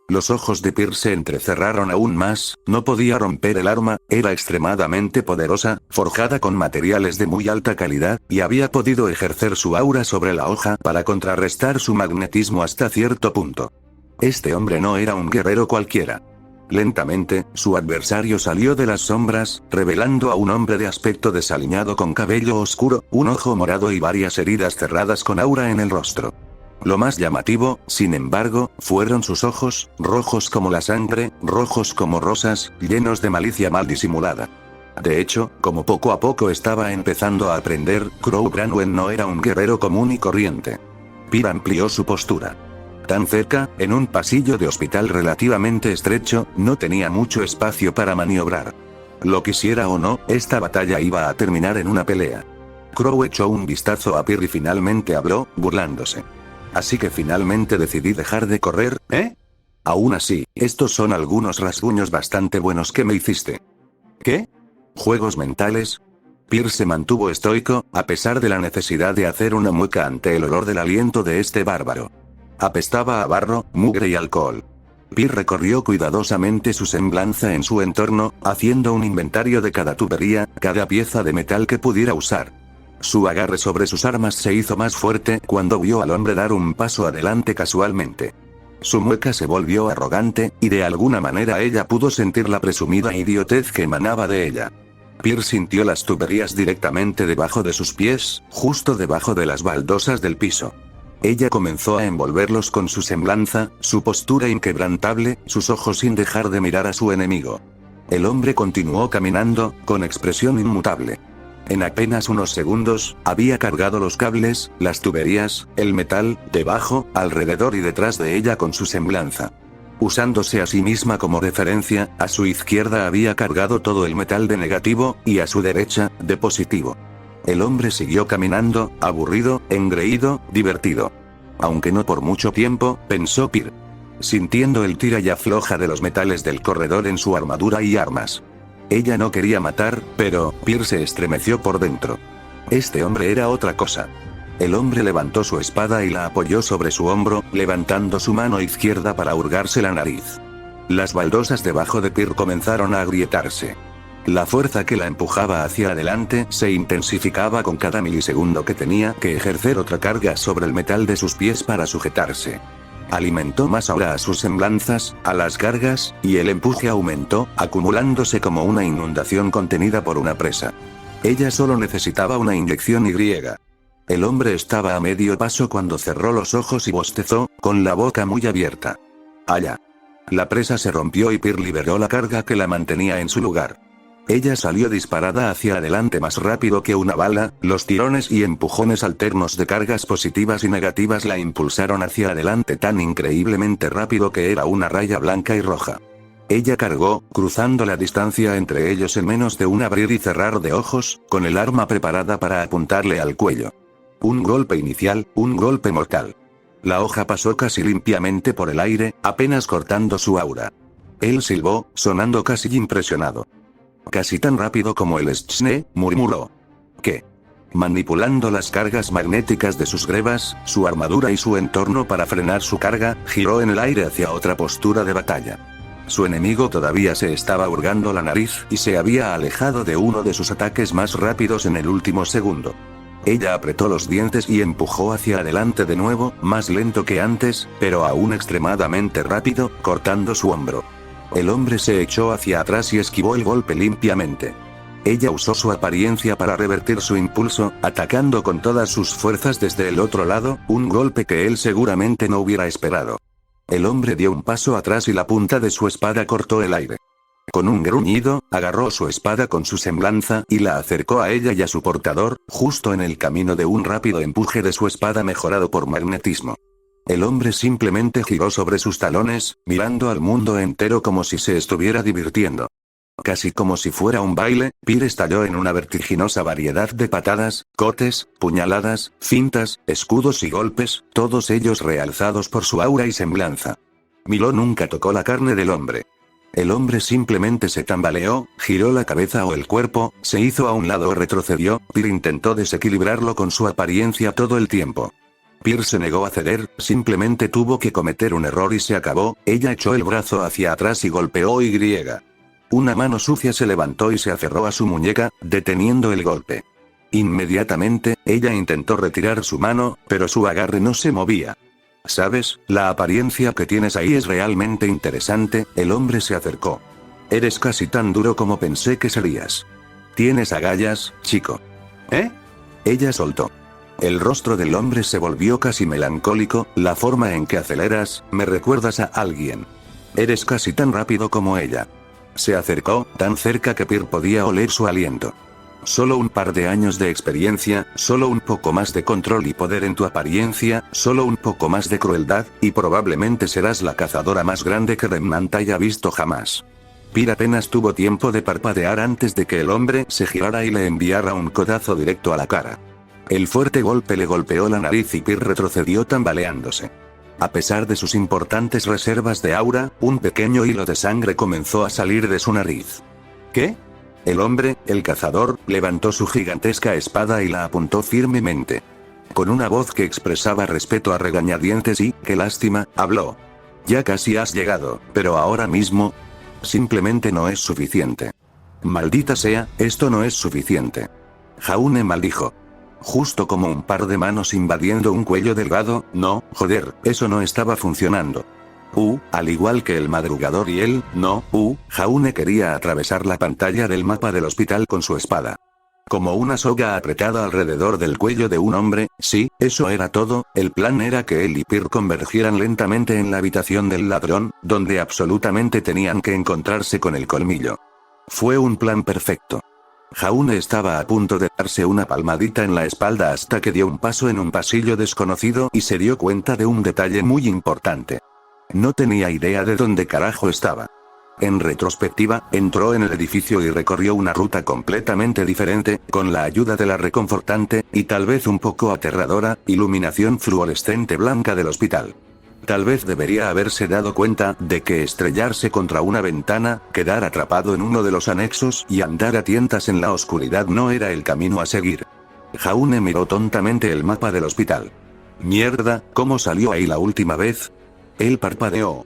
Los ojos de Pir se entrecerraron aún más, no podía romper el arma, era extremadamente poderosa, forjada con materiales de muy alta calidad, y había podido ejercer su aura sobre la hoja para contrarrestar su magnetismo hasta cierto punto. Este hombre no era un guerrero cualquiera. Lentamente, su adversario salió de las sombras, revelando a un hombre de aspecto desaliñado con cabello oscuro, un ojo morado y varias heridas cerradas con aura en el rostro. Lo más llamativo, sin embargo, fueron sus ojos, rojos como la sangre, rojos como rosas, llenos de malicia mal disimulada. De hecho, como poco a poco estaba empezando a aprender, Crow Branwen no era un guerrero común y corriente. Pir amplió su postura. Tan cerca, en un pasillo de hospital relativamente estrecho, no tenía mucho espacio para maniobrar. Lo quisiera o no, esta batalla iba a terminar en una pelea. Crow echó un vistazo a Pir y finalmente habló, burlándose. Así que finalmente decidí dejar de correr, ¿eh? Aún así, estos son algunos rasguños bastante buenos que me hiciste. ¿Qué? ¿Juegos mentales? Pir se mantuvo estoico, a pesar de la necesidad de hacer una mueca ante el olor del aliento de este bárbaro. Apestaba a barro, mugre y alcohol. Pir recorrió cuidadosamente su semblanza en su entorno, haciendo un inventario de cada tubería, cada pieza de metal que pudiera usar. Su agarre sobre sus armas se hizo más fuerte cuando vio al hombre dar un paso adelante casualmente. Su mueca se volvió arrogante, y de alguna manera ella pudo sentir la presumida idiotez que emanaba de ella. Pir sintió las tuberías directamente debajo de sus pies, justo debajo de las baldosas del piso. Ella comenzó a envolverlos con su semblanza, su postura inquebrantable, sus ojos sin dejar de mirar a su enemigo. El hombre continuó caminando, con expresión inmutable. En apenas unos segundos, había cargado los cables, las tuberías, el metal, debajo, alrededor y detrás de ella con su semblanza. Usándose a sí misma como referencia, a su izquierda había cargado todo el metal de negativo, y a su derecha, de positivo. El hombre siguió caminando, aburrido, engreído, divertido. Aunque no por mucho tiempo, pensó Pir. Sintiendo el tira y afloja de los metales del corredor en su armadura y armas. Ella no quería matar, pero Pir se estremeció por dentro. Este hombre era otra cosa. El hombre levantó su espada y la apoyó sobre su hombro, levantando su mano izquierda para hurgarse la nariz. Las baldosas debajo de Pir comenzaron a agrietarse. La fuerza que la empujaba hacia adelante se intensificaba con cada milisegundo que tenía que ejercer otra carga sobre el metal de sus pies para sujetarse. Alimentó más ahora a sus semblanzas, a las cargas, y el empuje aumentó, acumulándose como una inundación contenida por una presa. Ella solo necesitaba una inyección y. El hombre estaba a medio paso cuando cerró los ojos y bostezó, con la boca muy abierta. Allá. La presa se rompió y Pir liberó la carga que la mantenía en su lugar. Ella salió disparada hacia adelante más rápido que una bala, los tirones y empujones alternos de cargas positivas y negativas la impulsaron hacia adelante tan increíblemente rápido que era una raya blanca y roja. Ella cargó, cruzando la distancia entre ellos en menos de un abrir y cerrar de ojos, con el arma preparada para apuntarle al cuello. Un golpe inicial, un golpe mortal. La hoja pasó casi limpiamente por el aire, apenas cortando su aura. Él silbó, sonando casi impresionado. Casi tan rápido como el Schne, murmuró. ¿Qué? Manipulando las cargas magnéticas de sus grebas, su armadura y su entorno para frenar su carga, giró en el aire hacia otra postura de batalla. Su enemigo todavía se estaba hurgando la nariz y se había alejado de uno de sus ataques más rápidos en el último segundo. Ella apretó los dientes y empujó hacia adelante de nuevo, más lento que antes, pero aún extremadamente rápido, cortando su hombro. El hombre se echó hacia atrás y esquivó el golpe limpiamente. Ella usó su apariencia para revertir su impulso, atacando con todas sus fuerzas desde el otro lado, un golpe que él seguramente no hubiera esperado. El hombre dio un paso atrás y la punta de su espada cortó el aire. Con un gruñido, agarró su espada con su semblanza y la acercó a ella y a su portador, justo en el camino de un rápido empuje de su espada mejorado por magnetismo. El hombre simplemente giró sobre sus talones, mirando al mundo entero como si se estuviera divirtiendo. Casi como si fuera un baile, Pir estalló en una vertiginosa variedad de patadas, cotes, puñaladas, fintas, escudos y golpes, todos ellos realzados por su aura y semblanza. Milo nunca tocó la carne del hombre. El hombre simplemente se tambaleó, giró la cabeza o el cuerpo, se hizo a un lado o retrocedió. Pir intentó desequilibrarlo con su apariencia todo el tiempo. Pir se negó a ceder, simplemente tuvo que cometer un error y se acabó. Ella echó el brazo hacia atrás y golpeó Y. Una mano sucia se levantó y se aferró a su muñeca, deteniendo el golpe. Inmediatamente, ella intentó retirar su mano, pero su agarre no se movía. ¿Sabes? La apariencia que tienes ahí es realmente interesante. El hombre se acercó. Eres casi tan duro como pensé que serías. Tienes agallas, chico. ¿Eh? Ella soltó. El rostro del hombre se volvió casi melancólico. La forma en que aceleras, me recuerdas a alguien. Eres casi tan rápido como ella. Se acercó, tan cerca que Pir podía oler su aliento. Solo un par de años de experiencia, solo un poco más de control y poder en tu apariencia, solo un poco más de crueldad, y probablemente serás la cazadora más grande que Remnant haya visto jamás. Pir apenas tuvo tiempo de parpadear antes de que el hombre se girara y le enviara un codazo directo a la cara. El fuerte golpe le golpeó la nariz y Pir retrocedió tambaleándose. A pesar de sus importantes reservas de aura, un pequeño hilo de sangre comenzó a salir de su nariz. ¿Qué? El hombre, el cazador, levantó su gigantesca espada y la apuntó firmemente. Con una voz que expresaba respeto a regañadientes y, qué lástima, habló. Ya casi has llegado, pero ahora mismo... simplemente no es suficiente. Maldita sea, esto no es suficiente. Jaune maldijo. Justo como un par de manos invadiendo un cuello delgado. No, joder, eso no estaba funcionando. Al igual que el madrugador y él, no, Jaune quería atravesar la pantalla del mapa del hospital con su espada. Como una soga apretada alrededor del cuello de un hombre. Sí, eso era todo. El plan era que él y Pir convergieran lentamente en la habitación del ladrón, donde absolutamente tenían que encontrarse con el colmillo. Fue un plan perfecto. Jaune estaba a punto de darse una palmadita en la espalda hasta que dio un paso en un pasillo desconocido y se dio cuenta de un detalle muy importante. No tenía idea de dónde carajo estaba. En retrospectiva, entró en el edificio y recorrió una ruta completamente diferente, con la ayuda de la reconfortante, y tal vez un poco aterradora, iluminación fluorescente blanca del hospital. Tal vez debería haberse dado cuenta de que estrellarse contra una ventana, quedar atrapado en uno de los anexos y andar a tientas en la oscuridad no era el camino a seguir. Jaune miró tontamente el mapa del hospital. Mierda, ¿cómo salió ahí la última vez? Él parpadeó.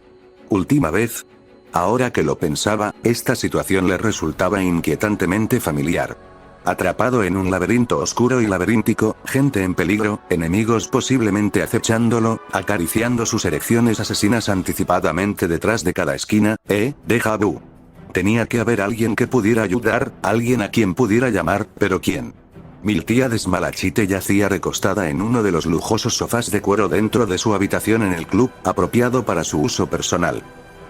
¿Última vez? Ahora que lo pensaba, esta situación le resultaba inquietantemente familiar. Atrapado en un laberinto oscuro y laberíntico, gente en peligro, enemigos posiblemente acechándolo, acariciando sus erecciones asesinas anticipadamente detrás de cada esquina, déjà vu. Tenía que haber alguien que pudiera ayudar, alguien a quien pudiera llamar, pero ¿quién? Miltia Desmalachite yacía recostada en uno de los lujosos sofás de cuero dentro de su habitación en el club, apropiado para su uso personal.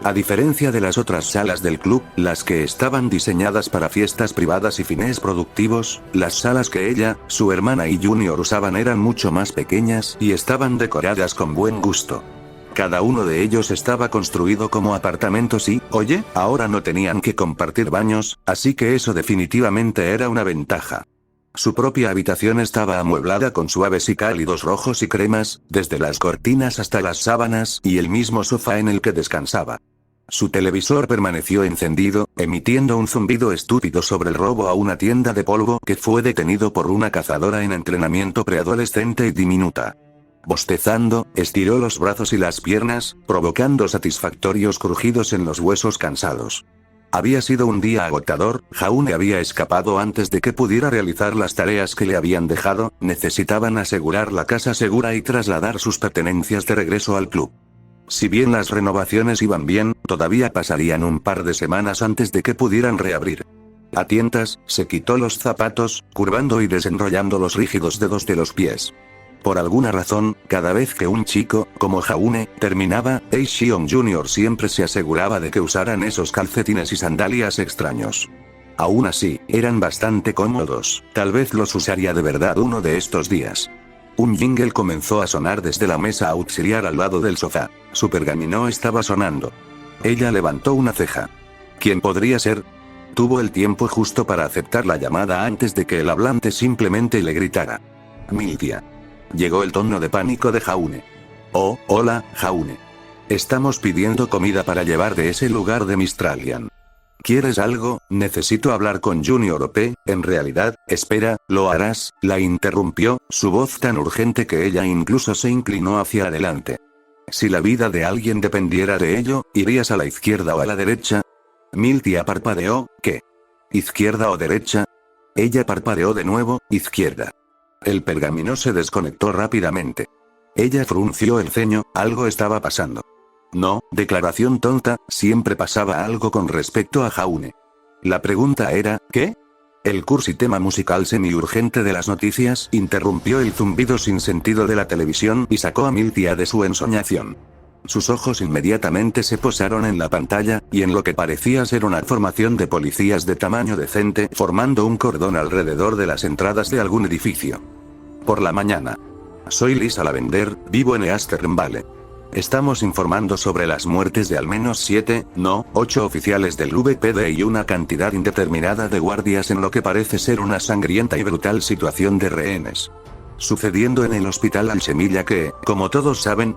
A diferencia de las otras salas del club, las que estaban diseñadas para fiestas privadas y fines productivos, las salas que ella, su hermana y Junior usaban eran mucho más pequeñas y estaban decoradas con buen gusto. Cada uno de ellos estaba construido como apartamentos y, oye, ahora no tenían que compartir baños, así que eso definitivamente era una ventaja. Su propia habitación estaba amueblada con suaves y cálidos rojos y cremas, desde las cortinas hasta las sábanas y el mismo sofá en el que descansaba. Su televisor permaneció encendido, emitiendo un zumbido estúpido sobre el robo a una tienda de polvo que fue detenido por una cazadora en entrenamiento preadolescente y diminuta. Bostezando, estiró los brazos y las piernas, provocando satisfactorios crujidos en los huesos cansados. Había sido un día agotador, Jaune había escapado antes de que pudiera realizar las tareas que le habían dejado, necesitaban asegurar la casa segura y trasladar sus pertenencias de regreso al club. Si bien las renovaciones iban bien, todavía pasarían un par de semanas antes de que pudieran reabrir. A tientas, se quitó los zapatos, curvando y desenrollando los rígidos dedos de los pies. Por alguna razón, cada vez que un chico, como Jaune, terminaba, Eishion Jr. siempre se aseguraba de que usaran esos calcetines y sandalias extraños. Aún así, eran bastante cómodos, tal vez los usaría de verdad uno de estos días. Un jingle comenzó a sonar desde la mesa auxiliar al lado del sofá. Su pergamino estaba sonando. Ella levantó una ceja. ¿Quién podría ser? Tuvo el tiempo justo para aceptar la llamada antes de que el hablante simplemente le gritara. Miltia. Llegó el tono de pánico de Jaune. Oh, hola, Jaune. Estamos pidiendo comida para llevar de ese lugar de Mistralian. ¿Quieres algo? Necesito hablar con Junior OP, en realidad, espera, ¿lo harás? La interrumpió, su voz tan urgente que ella incluso se inclinó hacia adelante. Si la vida de alguien dependiera de ello, ¿irías a la izquierda o a la derecha? Miltia parpadeó, ¿qué? ¿Izquierda o derecha? Ella parpadeó de nuevo, izquierda. El pergamino se desconectó rápidamente. Ella frunció el ceño, algo estaba pasando. No, declaración tonta, siempre pasaba algo con respecto a Jaune. La pregunta era, ¿qué? El cursitema musical semi-urgente de las noticias interrumpió el zumbido sin sentido de la televisión y sacó a Miltia de su ensoñación. Sus ojos inmediatamente se posaron en la pantalla, y en lo que parecía ser una formación de policías de tamaño decente, formando un cordón alrededor de las entradas de algún edificio. Por la mañana. Soy Lisa Lavender, vivo en Eastern Valley. Estamos informando sobre las muertes de al menos 7, no, 8 oficiales del VPD y una cantidad indeterminada de guardias en lo que parece ser una sangrienta y brutal situación de rehenes. Sucediendo en el hospital Alchemilla que, como todos saben,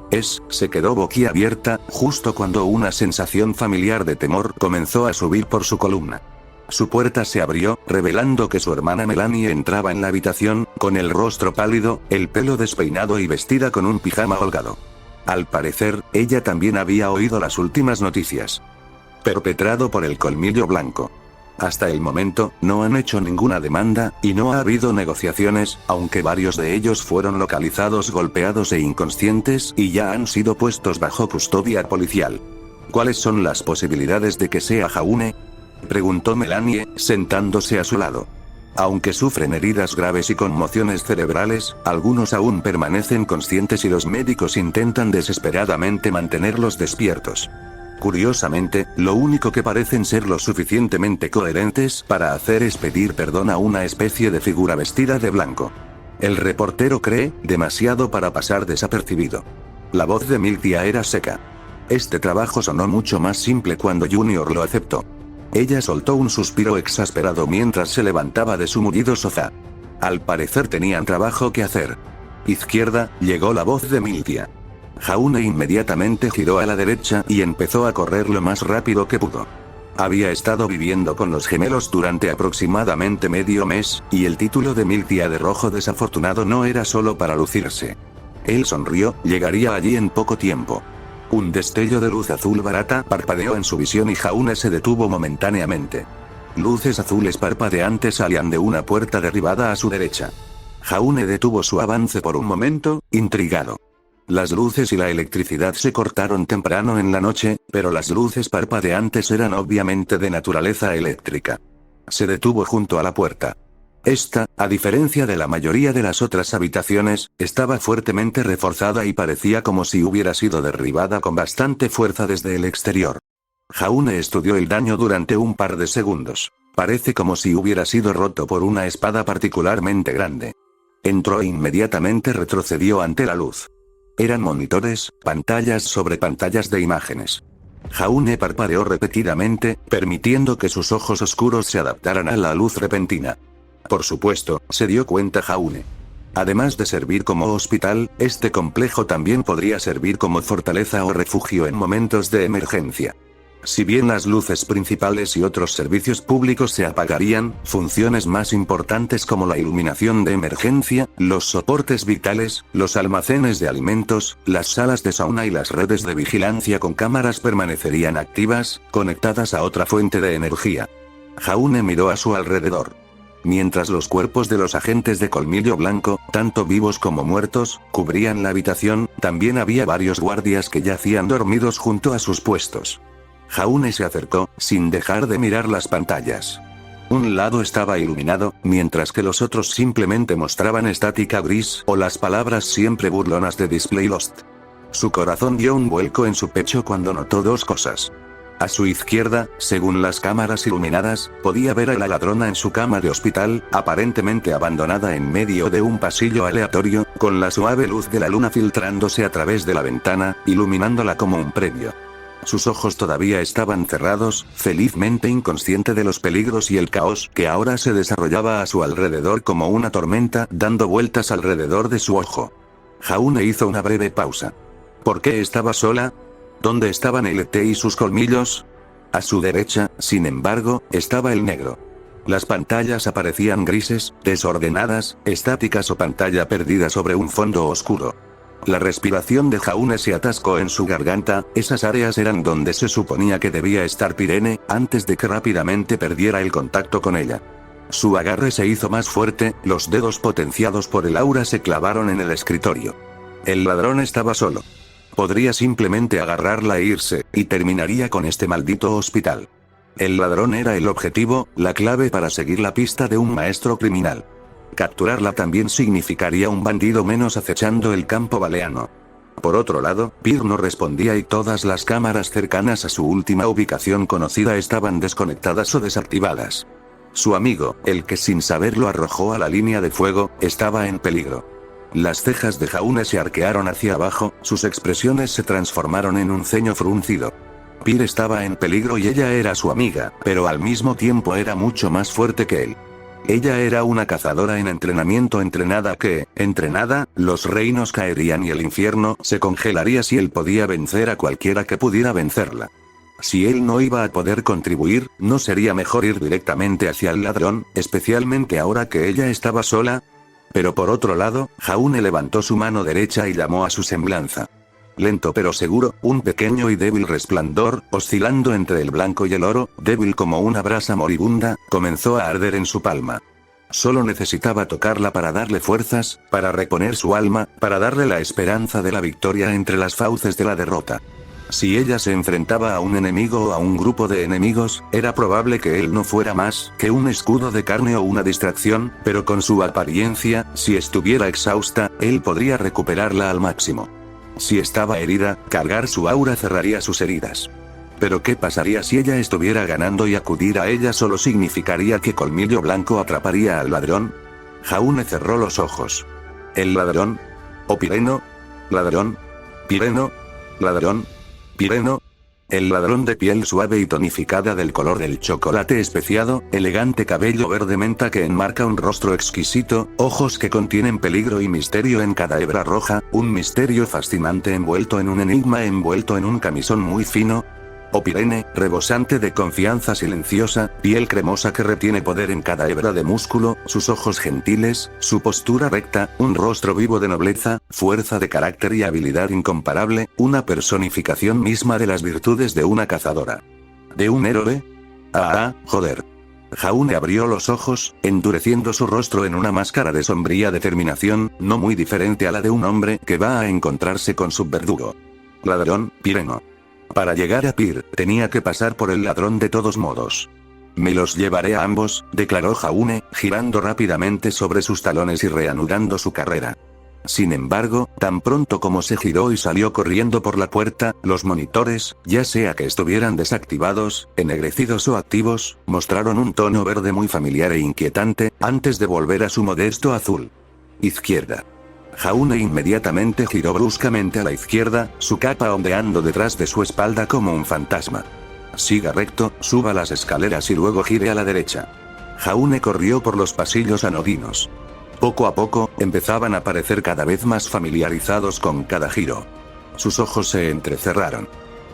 se quedó boquiabierta, justo cuando una sensación familiar de temor comenzó a subir por su columna. Su puerta se abrió, revelando que su hermana Melanie entraba en la habitación, con el rostro pálido, el pelo despeinado y vestida con un pijama holgado. Al parecer, ella también había oído las últimas noticias. Perpetrado por el Colmillo Blanco. Hasta el momento, no han hecho ninguna demanda, y no ha habido negociaciones, aunque varios de ellos fueron localizados golpeados e inconscientes y ya han sido puestos bajo custodia policial. ¿Cuáles son las posibilidades de que sea Jaune? Preguntó Melanie, sentándose a su lado. Aunque sufren heridas graves y conmociones cerebrales, algunos aún permanecen conscientes y los médicos intentan desesperadamente mantenerlos despiertos. Curiosamente, lo único que parecen ser lo suficientemente coherentes para hacer es pedir perdón a una especie de figura vestida de blanco. El reportero cree, demasiado para pasar desapercibido. La voz de Miltia era seca. Este trabajo sonó mucho más simple cuando Junior lo aceptó. Ella soltó un suspiro exasperado mientras se levantaba de su mullido sofá. Al parecer tenían trabajo que hacer. Izquierda, llegó la voz de Miltia. Jaune inmediatamente giró a la derecha y empezó a correr lo más rápido que pudo. Había estado viviendo con los gemelos durante aproximadamente medio mes, y el título de Miltia de rojo desafortunado no era solo para lucirse. Él sonrió, llegaría allí en poco tiempo. Un destello de luz azul barata parpadeó en su visión y Jaune se detuvo momentáneamente. Luces azules parpadeantes salían de una puerta derribada a su derecha. Jaune detuvo su avance por un momento, intrigado. Las luces y la electricidad se cortaron temprano en la noche, pero las luces parpadeantes eran obviamente de naturaleza eléctrica. Se detuvo junto a la puerta. Esta, a diferencia de la mayoría de las otras habitaciones, estaba fuertemente reforzada y parecía como si hubiera sido derribada con bastante fuerza desde el exterior. Jaune estudió el daño durante un par de segundos. Parece como si hubiera sido roto por una espada particularmente grande. Entró e inmediatamente retrocedió ante la luz. Eran monitores, pantallas sobre pantallas de imágenes. Jaune parpadeó repetidamente, permitiendo que sus ojos oscuros se adaptaran a la luz repentina. Por supuesto, se dio cuenta Jaune. Además de servir como hospital, este complejo también podría servir como fortaleza o refugio en momentos de emergencia. Si bien las luces principales y otros servicios públicos se apagarían, funciones más importantes como la iluminación de emergencia, los soportes vitales, los almacenes de alimentos, las salas de sauna y las redes de vigilancia con cámaras permanecerían activas, conectadas a otra fuente de energía. Jaune miró a su alrededor. Mientras los cuerpos de los agentes de Colmillo Blanco, tanto vivos como muertos, cubrían la habitación, también había varios guardias que yacían dormidos junto a sus puestos. Jaune se acercó, sin dejar de mirar las pantallas. Un lado estaba iluminado, mientras que los otros simplemente mostraban estática gris o las palabras siempre burlonas de Display Lost. Su corazón dio un vuelco en su pecho cuando notó dos cosas. A su izquierda, según las cámaras iluminadas, podía ver a la ladrona en su cama de hospital, aparentemente abandonada en medio de un pasillo aleatorio, con la suave luz de la luna filtrándose a través de la ventana, iluminándola como un previo. Sus ojos todavía estaban cerrados, felizmente inconsciente de los peligros y el caos que ahora se desarrollaba a su alrededor como una tormenta, dando vueltas alrededor de su ojo. Jaune hizo una breve pausa. ¿Por qué estaba sola? ¿Dónde estaban LT y sus colmillos? A su derecha, sin embargo, estaba el negro. Las pantallas aparecían grises, desordenadas, estáticas o pantalla perdida sobre un fondo oscuro. La respiración de Jaune se atascó en su garganta, esas áreas eran donde se suponía que debía estar Pirene, antes de que rápidamente perdiera el contacto con ella. Su agarre se hizo más fuerte, los dedos potenciados por el aura se clavaron en el escritorio. El ladrón estaba solo. Podría simplemente agarrarla e irse, y terminaría con este maldito hospital. El ladrón era el objetivo, la clave para seguir la pista de un maestro criminal. Capturarla también significaría un bandido menos acechando el campo baleano. Por otro lado, Peer no respondía y todas las cámaras cercanas a su última ubicación conocida estaban desconectadas o desactivadas. Su amigo, el que sin saberlo arrojó a la línea de fuego, estaba en peligro. Las cejas de Jaune se arquearon hacia abajo, sus expresiones se transformaron en un ceño fruncido. Peer estaba en peligro y ella era su amiga, pero al mismo tiempo era mucho más fuerte que él. Ella era una cazadora en entrenamiento entrenada que, entrenada, los reinos caerían y el infierno se congelaría si él podía vencer a cualquiera que pudiera vencerla. Si él no iba a poder contribuir, ¿no sería mejor ir directamente hacia el ladrón, especialmente ahora que ella estaba sola? Pero por otro lado, Jaune levantó su mano derecha y llamó a su semblanza. Lento pero seguro, un pequeño y débil resplandor, oscilando entre el blanco y el oro, débil como una brasa moribunda, comenzó a arder en su palma. Solo necesitaba tocarla para darle fuerzas, para reponer su alma, para darle la esperanza de la victoria entre las fauces de la derrota. Si ella se enfrentaba a un enemigo o a un grupo de enemigos, era probable que él no fuera más que un escudo de carne o una distracción, pero con su apariencia, si estuviera exhausta, él podría recuperarla al máximo. Si estaba herida, cargar su aura cerraría sus heridas. Pero ¿qué pasaría si ella estuviera ganando y acudir a ella solo significaría que Colmillo Blanco atraparía al ladrón? Jaune cerró los ojos. ¿El ladrón? ¿O Pireno? ¿Ladrón? ¿Pireno? ¿Ladrón? ¿Pireno? El ladrón de piel suave y tonificada del color del chocolate especiado, elegante cabello verde menta que enmarca un rostro exquisito, ojos que contienen peligro y misterio en cada hebra roja, un misterio fascinante envuelto en un enigma envuelto en un camisón muy fino. Opirene, rebosante de confianza silenciosa, piel cremosa que retiene poder en cada hebra de músculo, sus ojos gentiles, su postura recta, un rostro vivo de nobleza, fuerza de carácter y habilidad incomparable, una personificación misma de las virtudes de una cazadora. ¿De un héroe? Joder. Jaune abrió los ojos, endureciendo su rostro en una máscara de sombría determinación, no muy diferente a la de un hombre que va a encontrarse con su verdugo. Ladrón, Pireno. Para llegar a Pir, tenía que pasar por el ladrón de todos modos. Me los llevaré a ambos, declaró Jaune, girando rápidamente sobre sus talones y reanudando su carrera. Sin embargo, tan pronto como se giró y salió corriendo por la puerta, los monitores, ya sea que estuvieran desactivados, ennegrecidos o activos, mostraron un tono verde muy familiar e inquietante, antes de volver a su modesto azul. Izquierda. Jaune inmediatamente giró bruscamente a la izquierda, su capa ondeando detrás de su espalda como un fantasma. Siga recto, suba las escaleras y luego gire a la derecha. Jaune corrió por los pasillos anodinos. Poco a poco, empezaban a parecer cada vez más familiarizados con cada giro. Sus ojos se entrecerraron.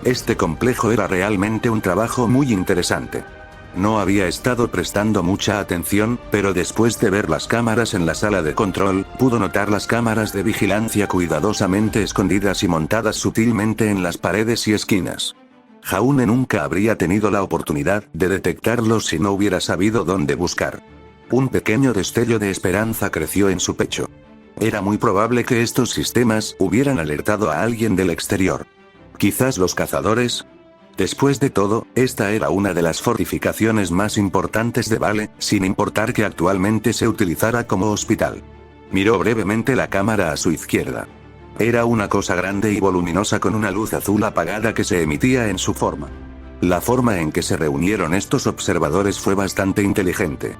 Este complejo era realmente un trabajo muy interesante. No había estado prestando mucha atención, pero después de ver las cámaras en la sala de control, pudo notar las cámaras de vigilancia cuidadosamente escondidas y montadas sutilmente en las paredes y esquinas. Jaune nunca habría tenido la oportunidad de detectarlos si no hubiera sabido dónde buscar. Un pequeño destello de esperanza creció en su pecho. Era muy probable que estos sistemas hubieran alertado a alguien del exterior. Quizás los cazadores. Después de todo, esta era una de las fortificaciones más importantes de Vale, sin importar que actualmente se utilizara como hospital. Miró brevemente la cámara a su izquierda. Era una cosa grande y voluminosa con una luz azul apagada que se emitía en su forma. La forma en que se reunieron estos observadores fue bastante inteligente.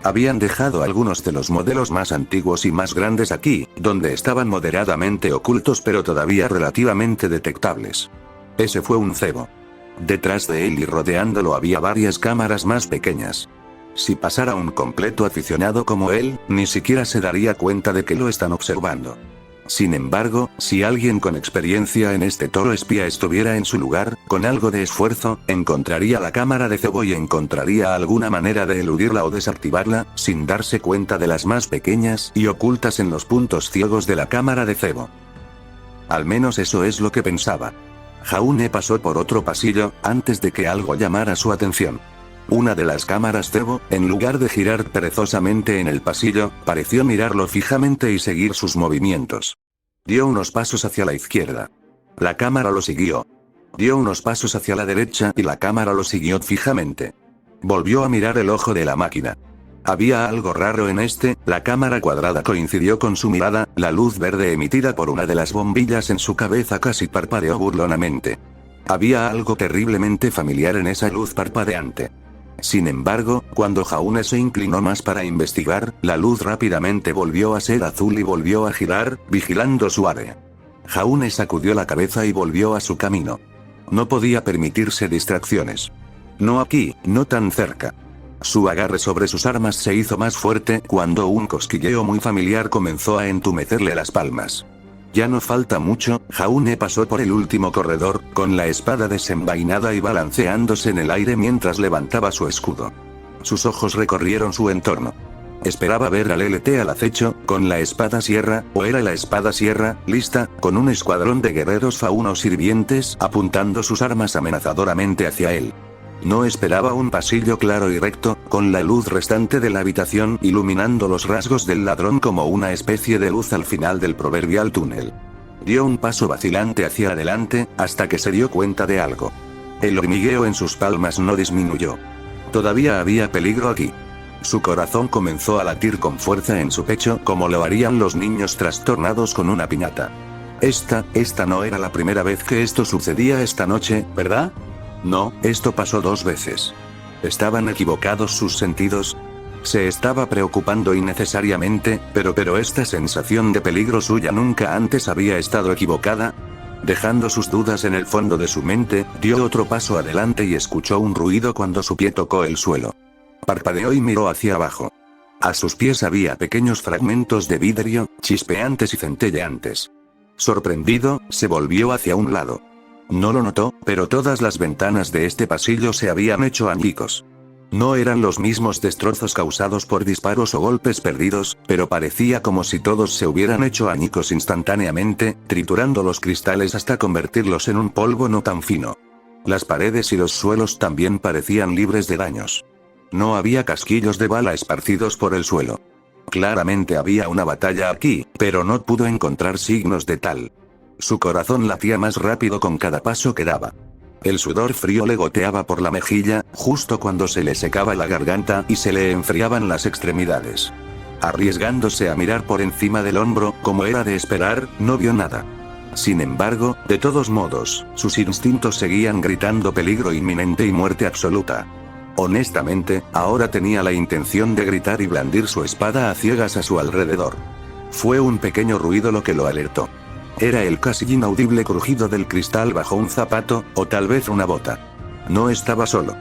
Habían dejado algunos de los modelos más antiguos y más grandes aquí, donde estaban moderadamente ocultos pero todavía relativamente detectables. Ese fue un cebo. Detrás de él y rodeándolo había varias cámaras más pequeñas. Si pasara un completo aficionado como él, ni siquiera se daría cuenta de que lo están observando. Sin embargo, si alguien con experiencia en este toro espía estuviera en su lugar, con algo de esfuerzo, encontraría la cámara de cebo y encontraría alguna manera de eludirla o desactivarla, sin darse cuenta de las más pequeñas y ocultas en los puntos ciegos de la cámara de cebo. Al menos eso es lo que pensaba. Jaune pasó por otro pasillo, antes de que algo llamara su atención. Una de las cámaras cebo, en lugar de girar perezosamente en el pasillo, pareció mirarlo fijamente y seguir sus movimientos. Dio unos pasos hacia la izquierda. La cámara lo siguió. Dio unos pasos hacia la derecha y la cámara lo siguió fijamente. Volvió a mirar el ojo de la máquina. Había algo raro en la cámara cuadrada coincidió con su mirada, la luz verde emitida por una de las bombillas en su cabeza casi parpadeó burlonamente. Había algo terriblemente familiar en esa luz parpadeante. Sin embargo, cuando Jaune se inclinó más para investigar, la luz rápidamente volvió a ser azul y volvió a girar, vigilando su área. Jaune sacudió la cabeza y volvió a su camino. No podía permitirse distracciones. No aquí, no tan cerca. Su agarre sobre sus armas se hizo más fuerte cuando un cosquilleo muy familiar comenzó a entumecerle las palmas. Ya no falta mucho, Jaune pasó por el último corredor, con la espada desenvainada y balanceándose en el aire mientras levantaba su escudo. Sus ojos recorrieron su entorno. Esperaba ver al LT al acecho, con la espada sierra, o era la espada sierra, lista, con un escuadrón de guerreros faunos sirvientes, apuntando sus armas amenazadoramente hacia él. No esperaba un pasillo claro y recto, con la luz restante de la habitación iluminando los rasgos del ladrón como una especie de luz al final del proverbial túnel. Dio un paso vacilante hacia adelante, hasta que se dio cuenta de algo. El hormigueo en sus palmas no disminuyó. Todavía había peligro aquí. Su corazón comenzó a latir con fuerza en su pecho como lo harían los niños trastornados con una piñata. Esta no era la primera vez que esto sucedía esta noche, ¿verdad? No, esto pasó 2 veces. ¿Estaban equivocados sus sentidos? Se estaba preocupando innecesariamente, pero esta sensación de peligro suya nunca antes había estado equivocada. Dejando sus dudas en el fondo de su mente, dio otro paso adelante y escuchó un ruido cuando su pie tocó el suelo. Parpadeó y miró hacia abajo. A sus pies había pequeños fragmentos de vidrio, chispeantes y centelleantes. Sorprendido, se volvió hacia un lado. No lo notó, pero todas las ventanas de este pasillo se habían hecho añicos. No eran los mismos destrozos causados por disparos o golpes perdidos, pero parecía como si todos se hubieran hecho añicos instantáneamente, triturando los cristales hasta convertirlos en un polvo no tan fino. Las paredes y los suelos también parecían libres de daños. No había casquillos de bala esparcidos por el suelo. Claramente había una batalla aquí, pero no pudo encontrar signos de tal. Su corazón latía más rápido con cada paso que daba. El sudor frío le goteaba por la mejilla, justo cuando se le secaba la garganta y se le enfriaban las extremidades. Arriesgándose a mirar por encima del hombro, como era de esperar, no vio nada. Sin embargo, de todos modos, sus instintos seguían gritando peligro inminente y muerte absoluta. Honestamente, ahora tenía la intención de gritar y blandir su espada a ciegas a su alrededor. Fue un pequeño ruido lo que lo alertó. Era el casi inaudible crujido del cristal bajo un zapato, o tal vez una bota. No estaba solo.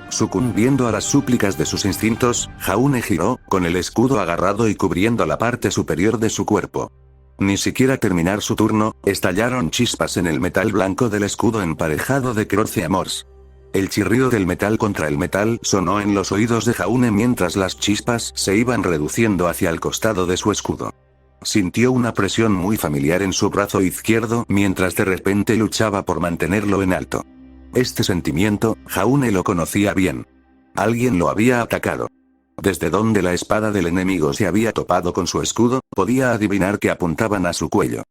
Sucumbiendo a las súplicas de sus instintos, Jaune giró, con el escudo agarrado y cubriendo la parte superior de su cuerpo. Ni siquiera terminar su turno, estallaron chispas en el metal blanco del escudo emparejado de Croce Amors. El chirrido del metal contra el metal sonó en los oídos de Jaune mientras las chispas se iban reduciendo hacia el costado de su escudo. Sintió una presión muy familiar en su brazo izquierdo mientras de repente luchaba por mantenerlo en alto. Este sentimiento, Jaune lo conocía bien. Alguien lo había atacado. Desde donde la espada del enemigo se había topado con su escudo, podía adivinar que apuntaban a su cuello.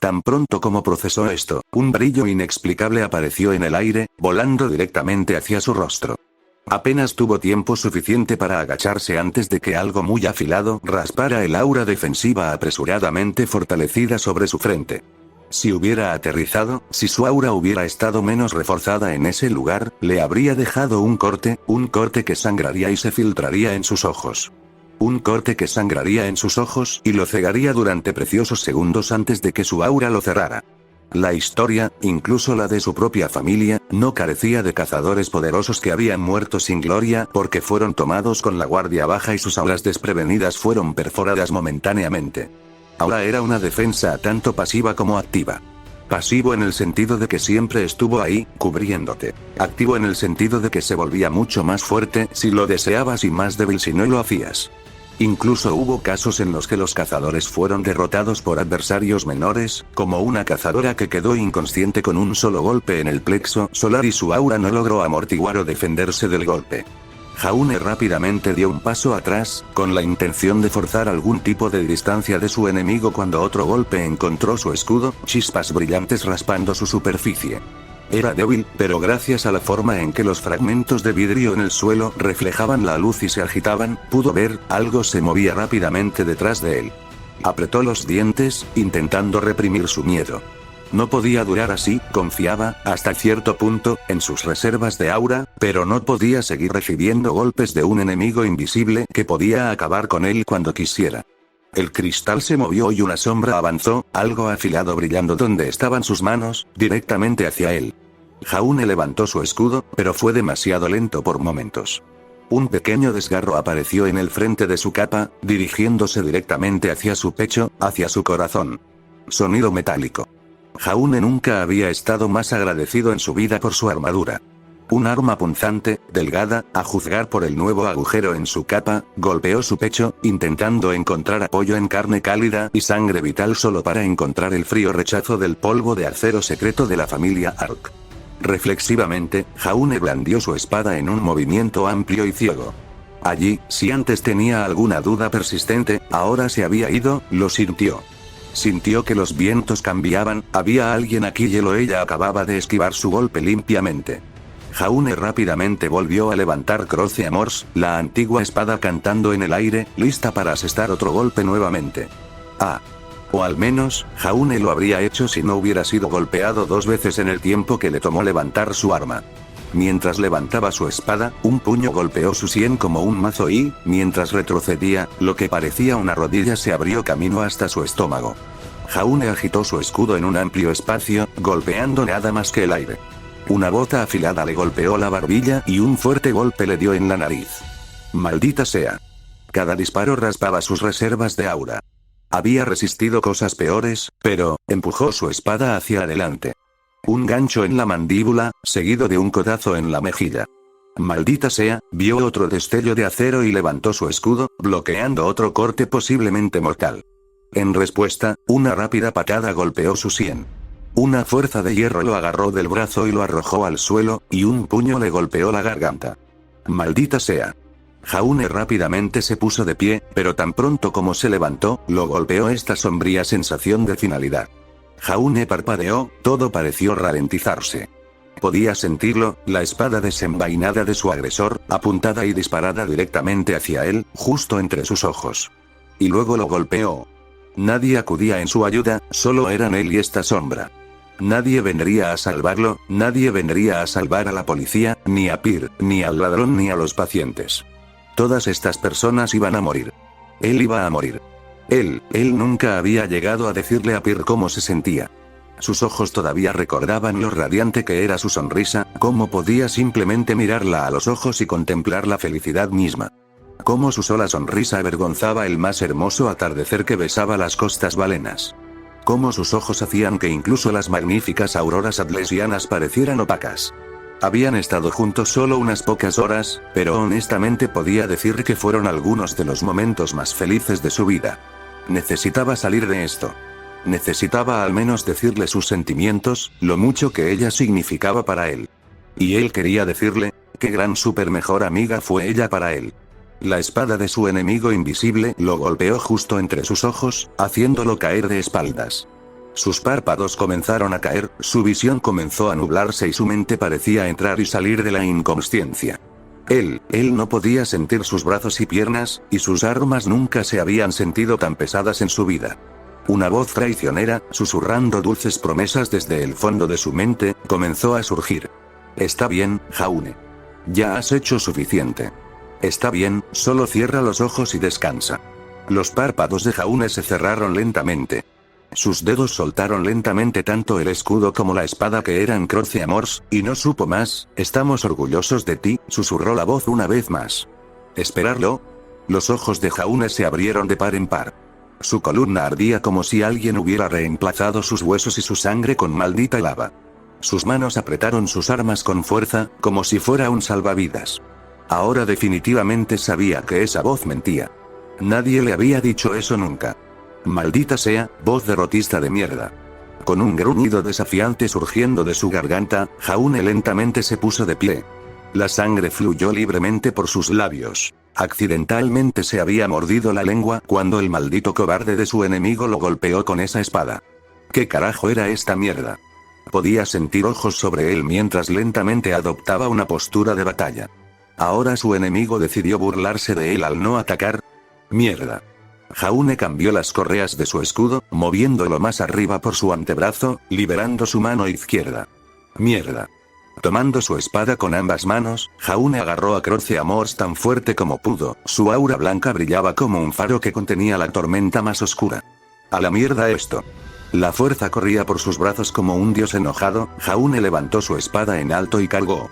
Tan pronto como procesó esto, un brillo inexplicable apareció en el aire, volando directamente hacia su rostro. Apenas tuvo tiempo suficiente para agacharse antes de que algo muy afilado raspara el aura defensiva apresuradamente fortalecida sobre su frente. Si hubiera aterrizado, si su aura hubiera estado menos reforzada en ese lugar, le habría dejado un corte que sangraría y se filtraría en sus ojos. Un corte que sangraría en sus ojos y lo cegaría durante preciosos segundos antes de que su aura lo cerrara. La historia, incluso la de su propia familia, no carecía de cazadores poderosos que habían muerto sin gloria porque fueron tomados con la guardia baja y sus auras desprevenidas fueron perforadas momentáneamente. Ahora era una defensa tanto pasiva como activa. Pasivo en el sentido de que siempre estuvo ahí, cubriéndote. Activo en el sentido de que se volvía mucho más fuerte si lo deseabas y más débil si no lo hacías. Incluso hubo casos en los que los cazadores fueron derrotados por adversarios menores, como una cazadora que quedó inconsciente con un solo golpe en el plexo solar y su aura no logró amortiguar o defenderse del golpe. Jaune rápidamente dio un paso atrás, con la intención de forzar algún tipo de distancia de su enemigo cuando otro golpe encontró su escudo, chispas brillantes raspando su superficie. Era débil, pero gracias a la forma en que los fragmentos de vidrio en el suelo reflejaban la luz y se agitaban, pudo ver, algo se movía rápidamente detrás de él. Apretó los dientes, intentando reprimir su miedo. No podía durar así, confiaba, hasta cierto punto, en sus reservas de aura, pero no podía seguir recibiendo golpes de un enemigo invisible que podía acabar con él cuando quisiera. El cristal se movió y una sombra avanzó, algo afilado brillando donde estaban sus manos, directamente hacia él. Jaune levantó su escudo, pero fue demasiado lento por momentos. Un pequeño desgarro apareció en el frente de su capa, dirigiéndose directamente hacia su pecho, hacia su corazón. Sonido metálico. Jaune nunca había estado más agradecido en su vida por su armadura. Un arma punzante, delgada, a juzgar por el nuevo agujero en su capa, golpeó su pecho, intentando encontrar apoyo en carne cálida y sangre vital solo para encontrar el frío rechazo del polvo de acero secreto de la familia Ark. Reflexivamente, Jaune blandió su espada en un movimiento amplio y ciego. Allí, si antes tenía alguna duda persistente, ahora se había ido, lo sintió. Sintió que los vientos cambiaban, había alguien aquí y ella acababa de esquivar su golpe limpiamente. Jaune rápidamente volvió a levantar Croce Amors, la antigua espada cantando en el aire, lista para asestar otro golpe nuevamente. O al menos, Jaune lo habría hecho si no hubiera sido golpeado 2 veces en el tiempo que le tomó levantar su arma. Mientras levantaba su espada, un puño golpeó su sien como un mazo y, mientras retrocedía, lo que parecía una rodilla se abrió camino hasta su estómago. Jaune agitó su escudo en un amplio espacio, golpeando nada más que el aire. Una bota afilada le golpeó la barbilla y un fuerte golpe le dio en la nariz. Maldita sea. Cada disparo raspaba sus reservas de aura. Había resistido cosas peores, pero empujó su espada hacia adelante. Un gancho en la mandíbula, seguido de un codazo en la mejilla. Maldita sea, vio otro destello de acero y levantó su escudo, bloqueando otro corte posiblemente mortal. En respuesta, una rápida patada golpeó su sien. Una fuerza de hierro lo agarró del brazo y lo arrojó al suelo, y un puño le golpeó la garganta. Maldita sea. Jaune rápidamente se puso de pie, pero tan pronto como se levantó, lo golpeó esta sombría sensación de finalidad. Jaune parpadeó, todo pareció ralentizarse. Podía sentirlo, la espada desenvainada de su agresor, apuntada y disparada directamente hacia él, justo entre sus ojos. Y luego lo golpeó. Nadie acudía en su ayuda, solo eran él y esta sombra. Nadie vendría a salvarlo, nadie vendría a salvar a la policía, ni a Peer, ni al ladrón ni a los pacientes. Todas estas personas iban a morir. Él iba a morir. Él nunca había llegado a decirle a Peer cómo se sentía. Sus ojos todavía recordaban lo radiante que era su sonrisa, cómo podía simplemente mirarla a los ojos y contemplar la felicidad misma. Cómo su sola sonrisa avergonzaba el más hermoso atardecer que besaba las costas balenas. Cómo sus ojos hacían que incluso las magníficas auroras atlesianas parecieran opacas. Habían estado juntos solo unas pocas horas, pero honestamente podía decir que fueron algunos de los momentos más felices de su vida. Necesitaba salir de esto. Necesitaba al menos decirle sus sentimientos, lo mucho que ella significaba para él. Y él quería decirle, qué gran super mejor amiga fue ella para él. La espada de su enemigo invisible lo golpeó justo entre sus ojos, haciéndolo caer de espaldas. Sus párpados comenzaron a caer, su visión comenzó a nublarse y su mente parecía entrar y salir de la inconsciencia. Él no podía sentir sus brazos y piernas, y sus armas nunca se habían sentido tan pesadas en su vida. Una voz traicionera, susurrando dulces promesas desde el fondo de su mente, comenzó a surgir. Está bien, Jaune. Ya has hecho suficiente. Está bien, solo cierra los ojos y descansa. Los párpados de Jaune se cerraron lentamente. Sus dedos soltaron lentamente tanto el escudo como la espada que eran Croce Amors, y no supo más. Estamos orgullosos de ti, susurró la voz una vez más. ¿Esperarlo? Los ojos de Jaune se abrieron de par en par. Su columna ardía como si alguien hubiera reemplazado sus huesos y su sangre con maldita lava. Sus manos apretaron sus armas con fuerza, como si fuera un salvavidas. Ahora definitivamente sabía que esa voz mentía. Nadie le había dicho eso nunca. Maldita sea, voz derrotista de mierda. Con un gruñido desafiante surgiendo de su garganta, Jaune lentamente se puso de pie. La sangre fluyó libremente por sus labios. Accidentalmente se había mordido la lengua cuando el maldito cobarde de su enemigo lo golpeó con esa espada. ¿Qué carajo era esta mierda? Podía sentir ojos sobre él mientras lentamente adoptaba una postura de batalla. Ahora su enemigo decidió burlarse de él al no atacar. Mierda. Jaune cambió las correas de su escudo, moviéndolo más arriba por su antebrazo, liberando su mano izquierda. Mierda. Tomando su espada con ambas manos, Jaune agarró a Croce Amors tan fuerte como pudo, su aura blanca brillaba como un faro que contenía la tormenta más oscura. A la mierda esto. La fuerza corría por sus brazos como un dios enojado, Jaune levantó su espada en alto y cargó.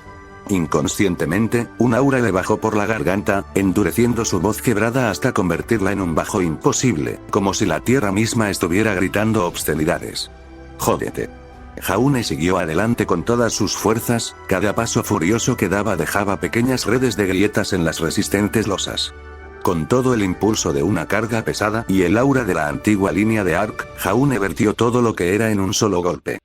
Inconscientemente, un aura le bajó por la garganta, endureciendo su voz quebrada hasta convertirla en un bajo imposible, como si la tierra misma estuviera gritando obscenidades. Jódete. Jaune siguió adelante con todas sus fuerzas, cada paso furioso que daba dejaba pequeñas redes de grietas en las resistentes losas. Con todo el impulso de una carga pesada y el aura de la antigua línea de Ark, Jaune vertió todo lo que era en un solo golpe.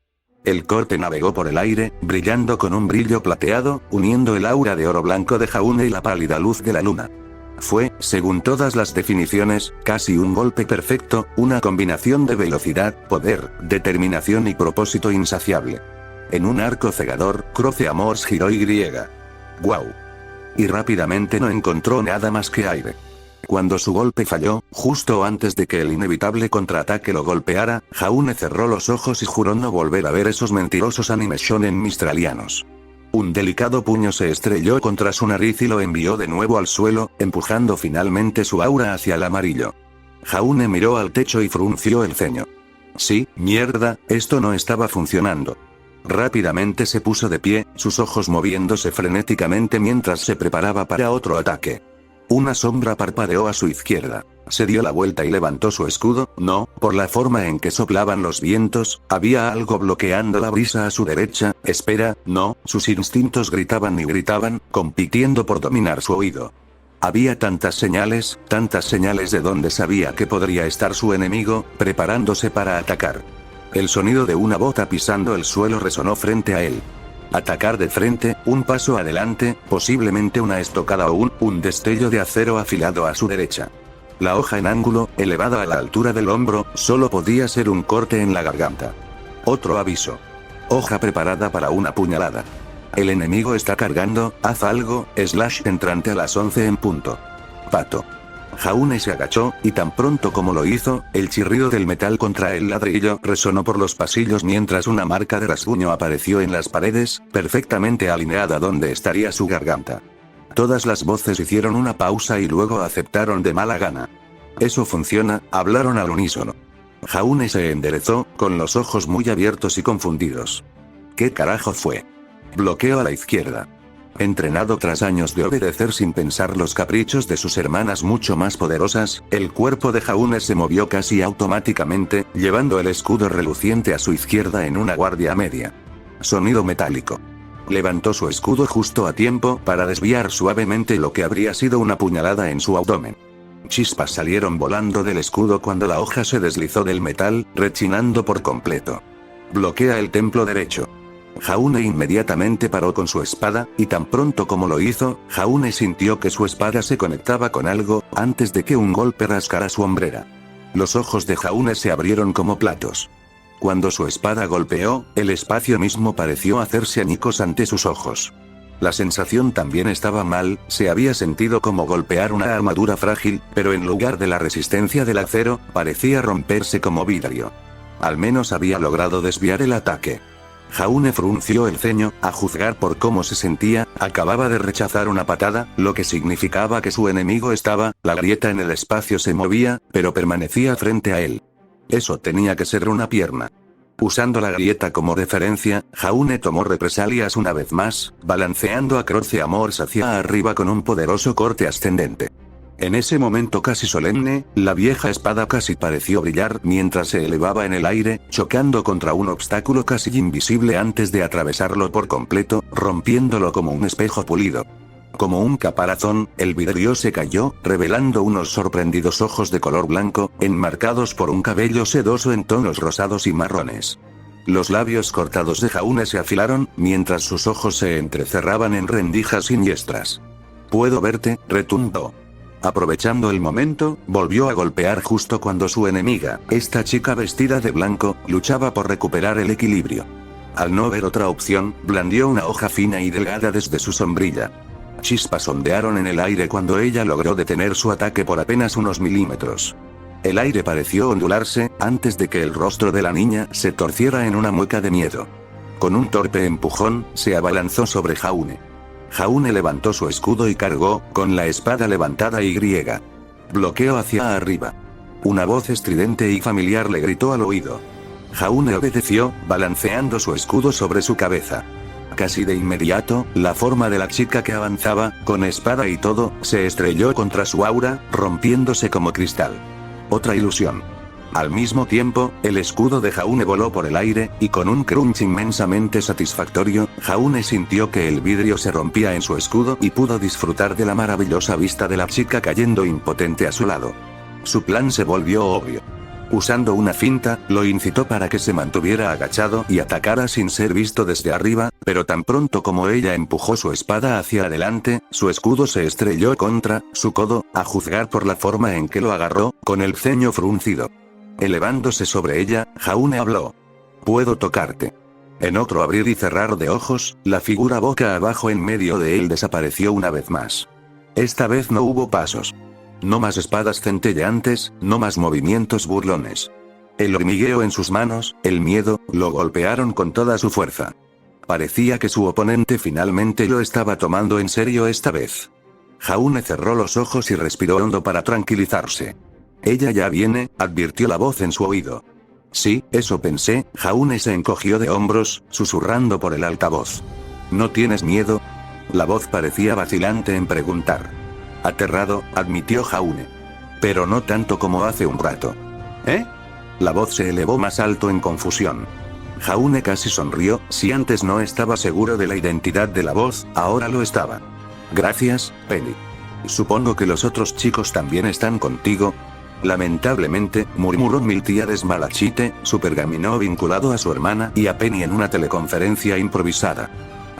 El corte navegó por el aire, brillando con un brillo plateado, uniendo el aura de oro blanco de Jaune y la pálida luz de la luna. Fue, según todas las definiciones, casi un golpe perfecto, una combinación de velocidad, poder, determinación y propósito insaciable. En un arco cegador, Croce Amors giró y griega. ¡Guau! Y rápidamente no encontró nada más que aire. Cuando su golpe falló, justo antes de que el inevitable contraataque lo golpeara, Jaune cerró los ojos y juró no volver a ver esos mentirosos anime shonen mistralianos. Un delicado puño se estrelló contra su nariz y lo envió de nuevo al suelo, empujando finalmente su aura hacia el amarillo. Jaune miró al techo y frunció el ceño. Sí, mierda, esto no estaba funcionando. Rápidamente se puso de pie, sus ojos moviéndose frenéticamente mientras se preparaba para otro ataque. Una sombra parpadeó a su izquierda. Se dio la vuelta y levantó su escudo. No, por la forma en que soplaban los vientos, había algo bloqueando la brisa a su derecha. Espera, no, sus instintos gritaban y gritaban, compitiendo por dominar su oído. Había tantas señales de donde sabía que podría estar su enemigo, preparándose para atacar. El sonido de una bota pisando el suelo resonó frente a él. Atacar de frente, un paso adelante, posiblemente una estocada o un destello de acero afilado a su derecha. La hoja en ángulo, elevada a la altura del hombro, solo podía ser un corte en la garganta. Otro aviso. Hoja preparada para una puñalada. El enemigo está cargando, haz algo, / entrante a las 11 en punto. Pato. Jaune se agachó, y tan pronto como lo hizo, el chirrido del metal contra el ladrillo resonó por los pasillos mientras una marca de rasguño apareció en las paredes, perfectamente alineada donde estaría su garganta. Todas las voces hicieron una pausa y luego aceptaron de mala gana. Eso funciona, hablaron al unísono. Jaune se enderezó, con los ojos muy abiertos y confundidos. ¿Qué carajo fue? Bloqueo a la izquierda. Entrenado tras años de obedecer sin pensar los caprichos de sus hermanas mucho más poderosas, el cuerpo de Jaune se movió casi automáticamente, llevando el escudo reluciente a su izquierda en una guardia media. Sonido metálico. Levantó su escudo justo a tiempo para desviar suavemente lo que habría sido una puñalada en su abdomen. Chispas salieron volando del escudo cuando la hoja se deslizó del metal, rechinando por completo. Bloquea el templo derecho. Jaune inmediatamente paró con su espada, y tan pronto como lo hizo, Jaune sintió que su espada se conectaba con algo, antes de que un golpe rascara su hombrera. Los ojos de Jaune se abrieron como platos. Cuando su espada golpeó, el espacio mismo pareció hacerse añicos ante sus ojos. La sensación también estaba mal, se había sentido como golpear una armadura frágil, pero en lugar de la resistencia del acero, parecía romperse como vidrio. Al menos había logrado desviar el ataque. Jaune frunció el ceño, a juzgar por cómo se sentía, acababa de rechazar una patada, lo que significaba que su enemigo estaba, la grieta en el espacio se movía, pero permanecía frente a él. Eso tenía que ser una pierna. Usando la grieta como referencia, Jaune tomó represalias una vez más, balanceando a Croce Amors hacia arriba con un poderoso corte ascendente. En ese momento casi solemne, la vieja espada casi pareció brillar mientras se elevaba en el aire, chocando contra un obstáculo casi invisible antes de atravesarlo por completo, rompiéndolo como un espejo pulido. Como un caparazón, el vidrio se cayó, revelando unos sorprendidos ojos de color blanco, enmarcados por un cabello sedoso en tonos rosados y marrones. Los labios cortados de Jaune se afilaron, mientras sus ojos se entrecerraban en rendijas siniestras. «Puedo verte», retumbó. Aprovechando el momento, volvió a golpear justo cuando su enemiga, esta chica vestida de blanco, luchaba por recuperar el equilibrio. Al no ver otra opción, blandió una hoja fina y delgada desde su sombrilla. Chispas ondearon en el aire cuando ella logró detener su ataque por apenas unos milímetros. El aire pareció ondularse, antes de que el rostro de la niña se torciera en una mueca de miedo. Con un torpe empujón, se abalanzó sobre Jaune. Jaune levantó su escudo y cargó, con la espada levantada y griega. Bloqueo hacia arriba. Una voz estridente y familiar le gritó al oído. Jaune obedeció, balanceando su escudo sobre su cabeza. Casi de inmediato, la forma de la chica que avanzaba, con espada y todo, se estrelló contra su aura, rompiéndose como cristal. Otra ilusión. Al mismo tiempo, el escudo de Jaune voló por el aire, y con un crunch inmensamente satisfactorio, Jaune sintió que el vidrio se rompía en su escudo y pudo disfrutar de la maravillosa vista de la chica cayendo impotente a su lado. Su plan se volvió obvio. Usando una finta, lo incitó para que se mantuviera agachado y atacara sin ser visto desde arriba, pero tan pronto como ella empujó su espada hacia adelante, su escudo se estrelló contra su codo, a juzgar por la forma en que lo agarró, con el ceño fruncido. Elevándose sobre ella, Jaune habló. «Puedo tocarte». En otro abrir y cerrar de ojos, la figura boca abajo en medio de él desapareció una vez más. Esta vez no hubo pasos. No más espadas centelleantes, no más movimientos burlones. El hormigueo en sus manos, el miedo, lo golpearon con toda su fuerza. Parecía que su oponente finalmente lo estaba tomando en serio esta vez. Jaune cerró los ojos y respiró hondo para tranquilizarse. «Ella ya viene», advirtió la voz en su oído. Sí, eso pensé. Jaune se encogió de hombros, susurrando por el altavoz. ¿No tienes miedo? La voz parecía vacilante en preguntar. Aterrado, admitió Jaune. Pero no tanto como hace un rato. ¿Eh? La voz se elevó más alto en confusión. Jaune casi sonrió. Si antes no estaba seguro de la identidad de la voz, ahora lo estaba. Gracias, Penny. Supongo que los otros chicos también están contigo. Lamentablemente, murmuró Miltiades Malachite, su pergamino vinculado a su hermana y a Penny en una teleconferencia improvisada.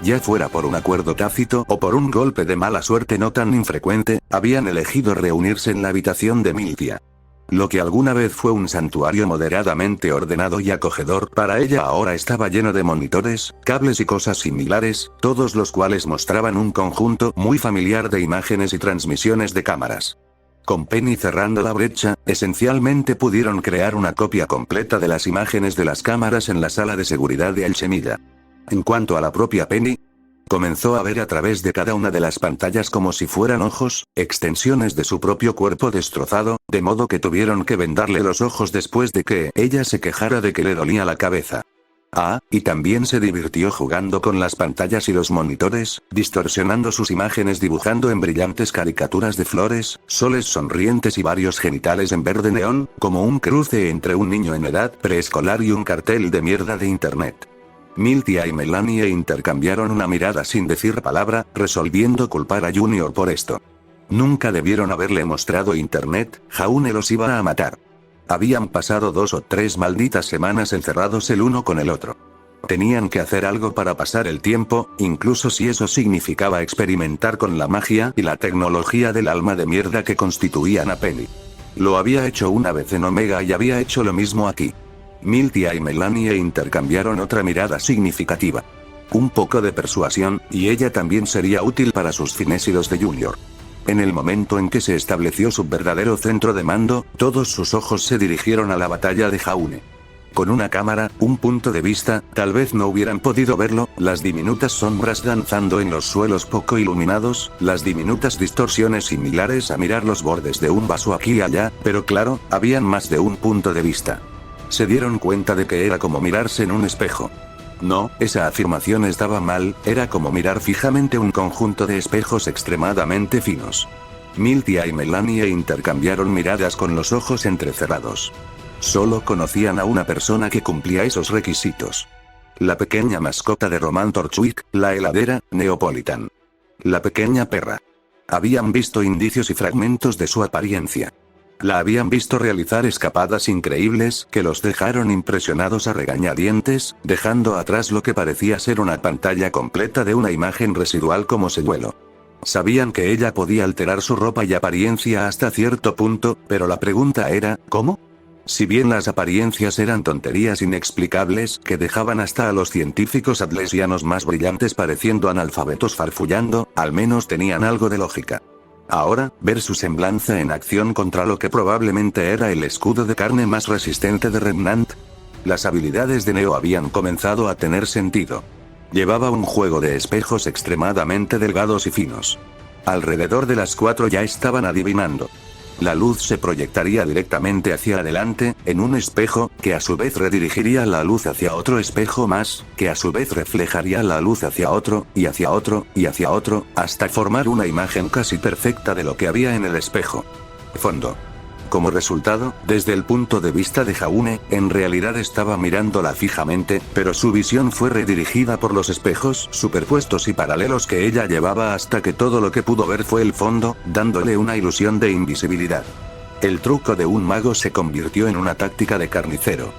Ya fuera por un acuerdo tácito o por un golpe de mala suerte no tan infrecuente, habían elegido reunirse en la habitación de Miltia. Lo que alguna vez fue un santuario moderadamente ordenado y acogedor para ella ahora estaba lleno de monitores, cables y cosas similares, todos los cuales mostraban un conjunto muy familiar de imágenes y transmisiones de cámaras. Con Penny cerrando la brecha, esencialmente pudieron crear una copia completa de las imágenes de las cámaras en la sala de seguridad de Alchemilla. En cuanto a la propia Penny, comenzó a ver a través de cada una de las pantallas como si fueran ojos, extensiones de su propio cuerpo destrozado, de modo que tuvieron que vendarle los ojos después de que ella se quejara de que le dolía la cabeza. Ah, y también se divirtió jugando con las pantallas y los monitores, distorsionando sus imágenes dibujando en brillantes caricaturas de flores, soles sonrientes y varios genitales en verde neón, como un cruce entre un niño en edad preescolar y un cartel de mierda de internet. Miltia y Melanie intercambiaron una mirada sin decir palabra, resolviendo culpar a Junior por esto. Nunca debieron haberle mostrado internet, Jaune los iba a matar. Habían pasado 2 o 3 malditas semanas encerrados el uno con el otro. Tenían que hacer algo para pasar el tiempo, incluso si eso significaba experimentar con la magia y la tecnología del alma de mierda que constituían a Penny. Lo había hecho una vez en Omega y había hecho lo mismo aquí. Miltia y Melanie intercambiaron otra mirada significativa. Un poco de persuasión, y ella también sería útil para sus fines y los de Junior. En el momento en que se estableció su verdadero centro de mando, todos sus ojos se dirigieron a la batalla de Jaune. Con una cámara, un punto de vista, tal vez no hubieran podido verlo, las diminutas sombras danzando en los suelos poco iluminados, las diminutas distorsiones similares a mirar los bordes de un vaso aquí y allá, pero claro, habían más de un punto de vista. Se dieron cuenta de que era como mirarse en un espejo. No, esa afirmación estaba mal, era como mirar fijamente un conjunto de espejos extremadamente finos. Miltia y Melanie intercambiaron miradas con los ojos entrecerrados. Solo conocían a una persona que cumplía esos requisitos. La pequeña mascota de Roman Torchwick, la heladera, Neopolitan. La pequeña perra. Habían visto indicios y fragmentos de su apariencia. La habían visto realizar escapadas increíbles que los dejaron impresionados a regañadientes, dejando atrás lo que parecía ser una pantalla completa de una imagen residual como señuelo. Sabían que ella podía alterar su ropa y apariencia hasta cierto punto, pero la pregunta era, ¿cómo? Si bien las apariencias eran tonterías inexplicables que dejaban hasta a los científicos atlesianos más brillantes pareciendo analfabetos farfullando, al menos tenían algo de lógica. Ahora, ver su semblanza en acción contra lo que probablemente era el escudo de carne más resistente de Remnant. Las habilidades de Neo habían comenzado a tener sentido. Llevaba un juego de espejos extremadamente delgados y finos. Alrededor de las 4 ya estaban adivinando. La luz se proyectaría directamente hacia adelante, en un espejo, que a su vez redirigiría la luz hacia otro espejo más, que a su vez reflejaría la luz hacia otro, y hacia otro, y hacia otro, hasta formar una imagen casi perfecta de lo que había en el espejo. Fondo. Como resultado, desde el punto de vista de Jaune, en realidad estaba mirándola fijamente, pero su visión fue redirigida por los espejos superpuestos y paralelos que ella llevaba hasta que todo lo que pudo ver fue el fondo, dándole una ilusión de invisibilidad. El truco de un mago se convirtió en una táctica de carnicero.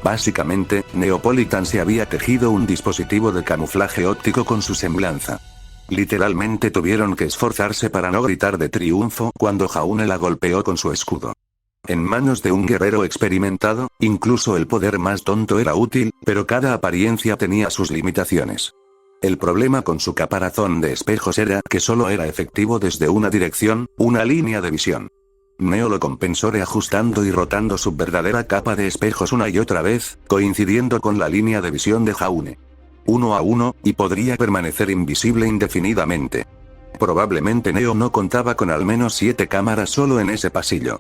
Básicamente, Neopolitan se había tejido un dispositivo de camuflaje óptico con su semblanza. Literalmente tuvieron que esforzarse para no gritar de triunfo cuando Jaune la golpeó con su escudo. En manos de un guerrero experimentado, incluso el poder más tonto era útil, pero cada apariencia tenía sus limitaciones. El problema con su caparazón de espejos era que solo era efectivo desde una dirección, una línea de visión. Neo lo compensó reajustando y rotando su verdadera capa de espejos una y otra vez, coincidiendo con la línea de visión de Jaune. 1 a 1, y podría permanecer invisible indefinidamente. Probablemente Neo no contaba con al menos 7 cámaras solo en ese pasillo.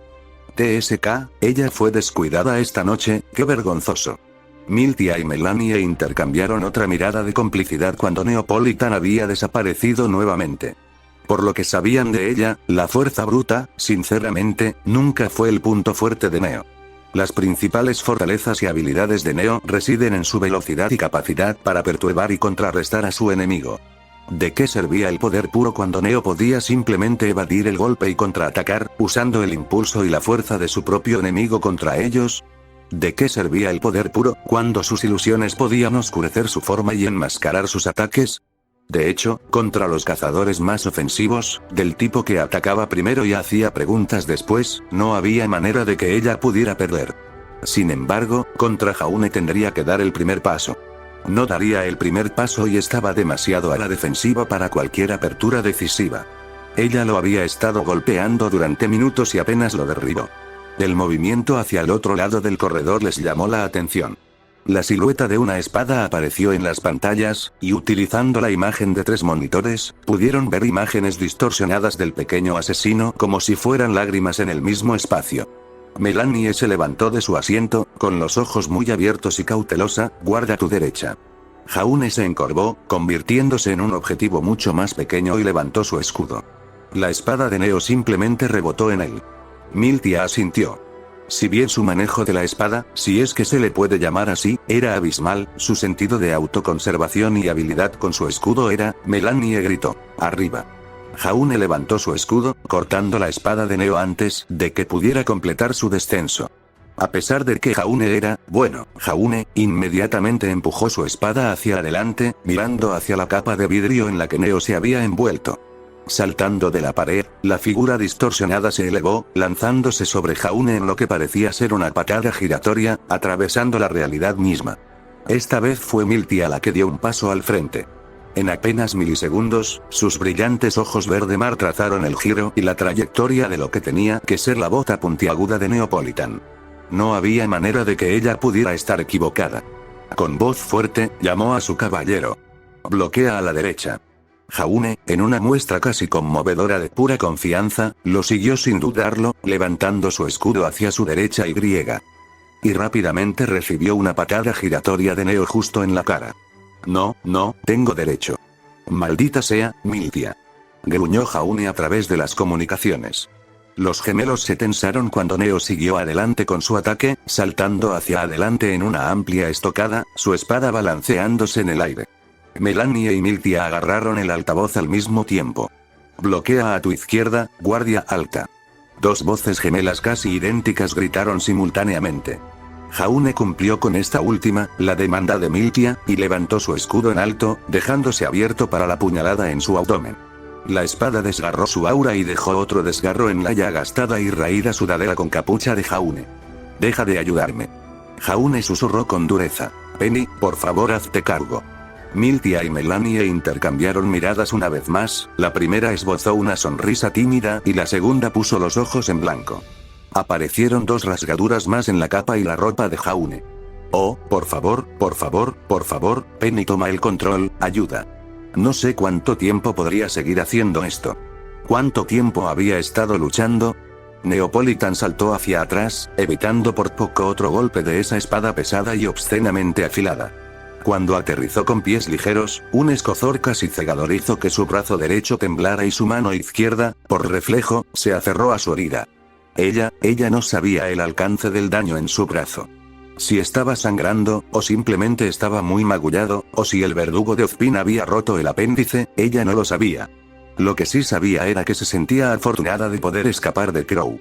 TSK, ella fue descuidada esta noche, qué vergonzoso. Miltia y Melanie intercambiaron otra mirada de complicidad cuando Neopolitan había desaparecido nuevamente. Por lo que sabían de ella, la fuerza bruta, sinceramente, nunca fue el punto fuerte de Neo. Las principales fortalezas y habilidades de Neo residen en su velocidad y capacidad para perturbar y contrarrestar a su enemigo. ¿De qué servía el poder puro cuando Neo podía simplemente evadir el golpe y contraatacar, usando el impulso y la fuerza de su propio enemigo contra ellos? ¿De qué servía el poder puro cuando sus ilusiones podían oscurecer su forma y enmascarar sus ataques? De hecho, contra los cazadores más ofensivos, del tipo que atacaba primero y hacía preguntas después, no había manera de que ella pudiera perder. Sin embargo, contra Jaune tendría que dar el primer paso. No daría el primer paso y estaba demasiado a la defensiva para cualquier apertura decisiva. Ella lo había estado golpeando durante minutos y apenas lo derribó. El movimiento hacia el otro lado del corredor les llamó la atención. La silueta de una espada apareció en las pantallas, y utilizando la imagen de 3 monitores, pudieron ver imágenes distorsionadas del pequeño asesino como si fueran lágrimas en el mismo espacio. Melanie se levantó de su asiento, con los ojos muy abiertos y cautelosa, guarda tu derecha. Jaune se encorvó, convirtiéndose en un objetivo mucho más pequeño y levantó su escudo. La espada de Neo simplemente rebotó en él. Miltia asintió. Si bien su manejo de la espada, si es que se le puede llamar así, era abismal, su sentido de autoconservación y habilidad con su escudo era, Melanie gritó, arriba. Jaune levantó su escudo, cortando la espada de Neo antes de que pudiera completar su descenso. A pesar de que Jaune era, bueno, Jaune, inmediatamente empujó su espada hacia adelante, mirando hacia la capa de vidrio en la que Neo se había envuelto. Saltando de la pared, la figura distorsionada se elevó, lanzándose sobre Jaune en lo que parecía ser una patada giratoria, atravesando la realidad misma. Esta vez fue Miltia la que dio un paso al frente. En apenas milisegundos, sus brillantes ojos verde mar trazaron el giro y la trayectoria de lo que tenía que ser la bota puntiaguda de Neopolitan. No había manera de que ella pudiera estar equivocada. Con voz fuerte, llamó a su caballero. Bloquea a la derecha. Jaune, en una muestra casi conmovedora de pura confianza, lo siguió sin dudarlo, levantando su escudo hacia su derecha y rápidamente recibió una patada giratoria de Neo justo en la cara. No, tengo derecho. Maldita sea, Miltia. Gruñó Jaune a través de las comunicaciones. Los gemelos se tensaron cuando Neo siguió adelante con su ataque, saltando hacia adelante en una amplia estocada, su espada balanceándose en el aire. Melanie y Miltia agarraron el altavoz al mismo tiempo. Bloquea a tu izquierda, guardia alta. 2 voces gemelas casi idénticas gritaron simultáneamente. Jaune cumplió con esta última, la demanda de Miltia, y levantó su escudo en alto, dejándose abierto para la puñalada en su abdomen. La espada desgarró su aura y dejó otro desgarro en la ya gastada y raída sudadera con capucha de Jaune. Deja de ayudarme. Jaune susurró con dureza. Penny, por favor hazte cargo. Miltia y Melanie intercambiaron miradas una vez más, la primera esbozó una sonrisa tímida y la segunda puso los ojos en blanco. Aparecieron 2 rasgaduras más en la capa y la ropa de Jaune. Oh, por favor, Penny toma el control, ayuda. No sé cuánto tiempo podría seguir haciendo esto. ¿Cuánto tiempo había estado luchando? Neopolitan saltó hacia atrás, evitando por poco otro golpe de esa espada pesada y obscenamente afilada. Cuando aterrizó con pies ligeros, un escozor casi cegador hizo que su brazo derecho temblara y su mano izquierda, por reflejo, se aferró a su herida. Ella no sabía el alcance del daño en su brazo. Si estaba sangrando, o simplemente estaba muy magullado, o si el verdugo de Ozpin había roto el apéndice, ella no lo sabía. Lo que sí sabía era que se sentía afortunada de poder escapar de Crow.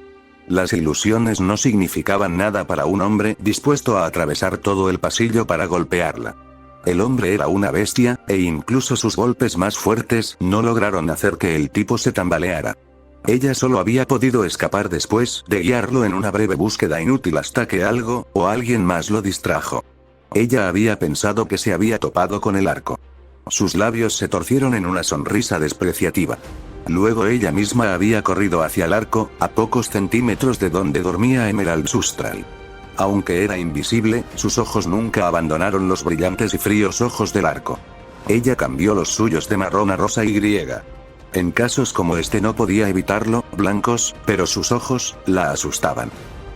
Las ilusiones no significaban nada para un hombre dispuesto a atravesar todo el pasillo para golpearla. El hombre era una bestia, e incluso sus golpes más fuertes no lograron hacer que el tipo se tambaleara. Ella solo había podido escapar después de guiarlo en una breve búsqueda inútil hasta que algo, o alguien más lo distrajo. Ella había pensado que se había topado con el arco. Sus labios se torcieron en una sonrisa despreciativa. Luego ella misma había corrido hacia el arco, a pocos centímetros de donde dormía Emerald Sustral. Aunque era invisible, sus ojos nunca abandonaron los brillantes y fríos ojos del arco. Ella cambió los suyos de marrón a rosa y griega. En casos como este no podía evitarlo, blancos, pero sus ojos, la asustaban.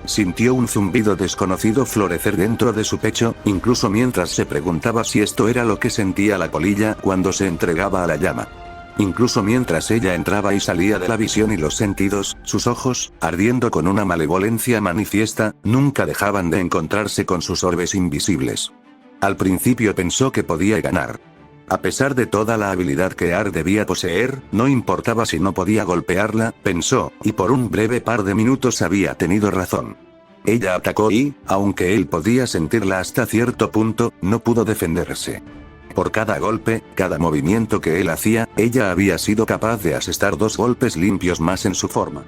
Sintió un zumbido desconocido florecer dentro de su pecho, incluso mientras se preguntaba si esto era lo que sentía la polilla cuando se entregaba a la llama. Incluso mientras ella entraba y salía de la visión y los sentidos, sus ojos, ardiendo con una malevolencia manifiesta, nunca dejaban de encontrarse con sus orbes invisibles. Al principio pensó que podía ganar. A pesar de toda la habilidad que Ar debía poseer, no importaba si no podía golpearla, pensó, y por un breve par de minutos había tenido razón. Ella atacó y, aunque él podía sentirla hasta cierto punto, no pudo defenderse. Por cada golpe, cada movimiento que él hacía, ella había sido capaz de asestar 2 golpes limpios más en su forma.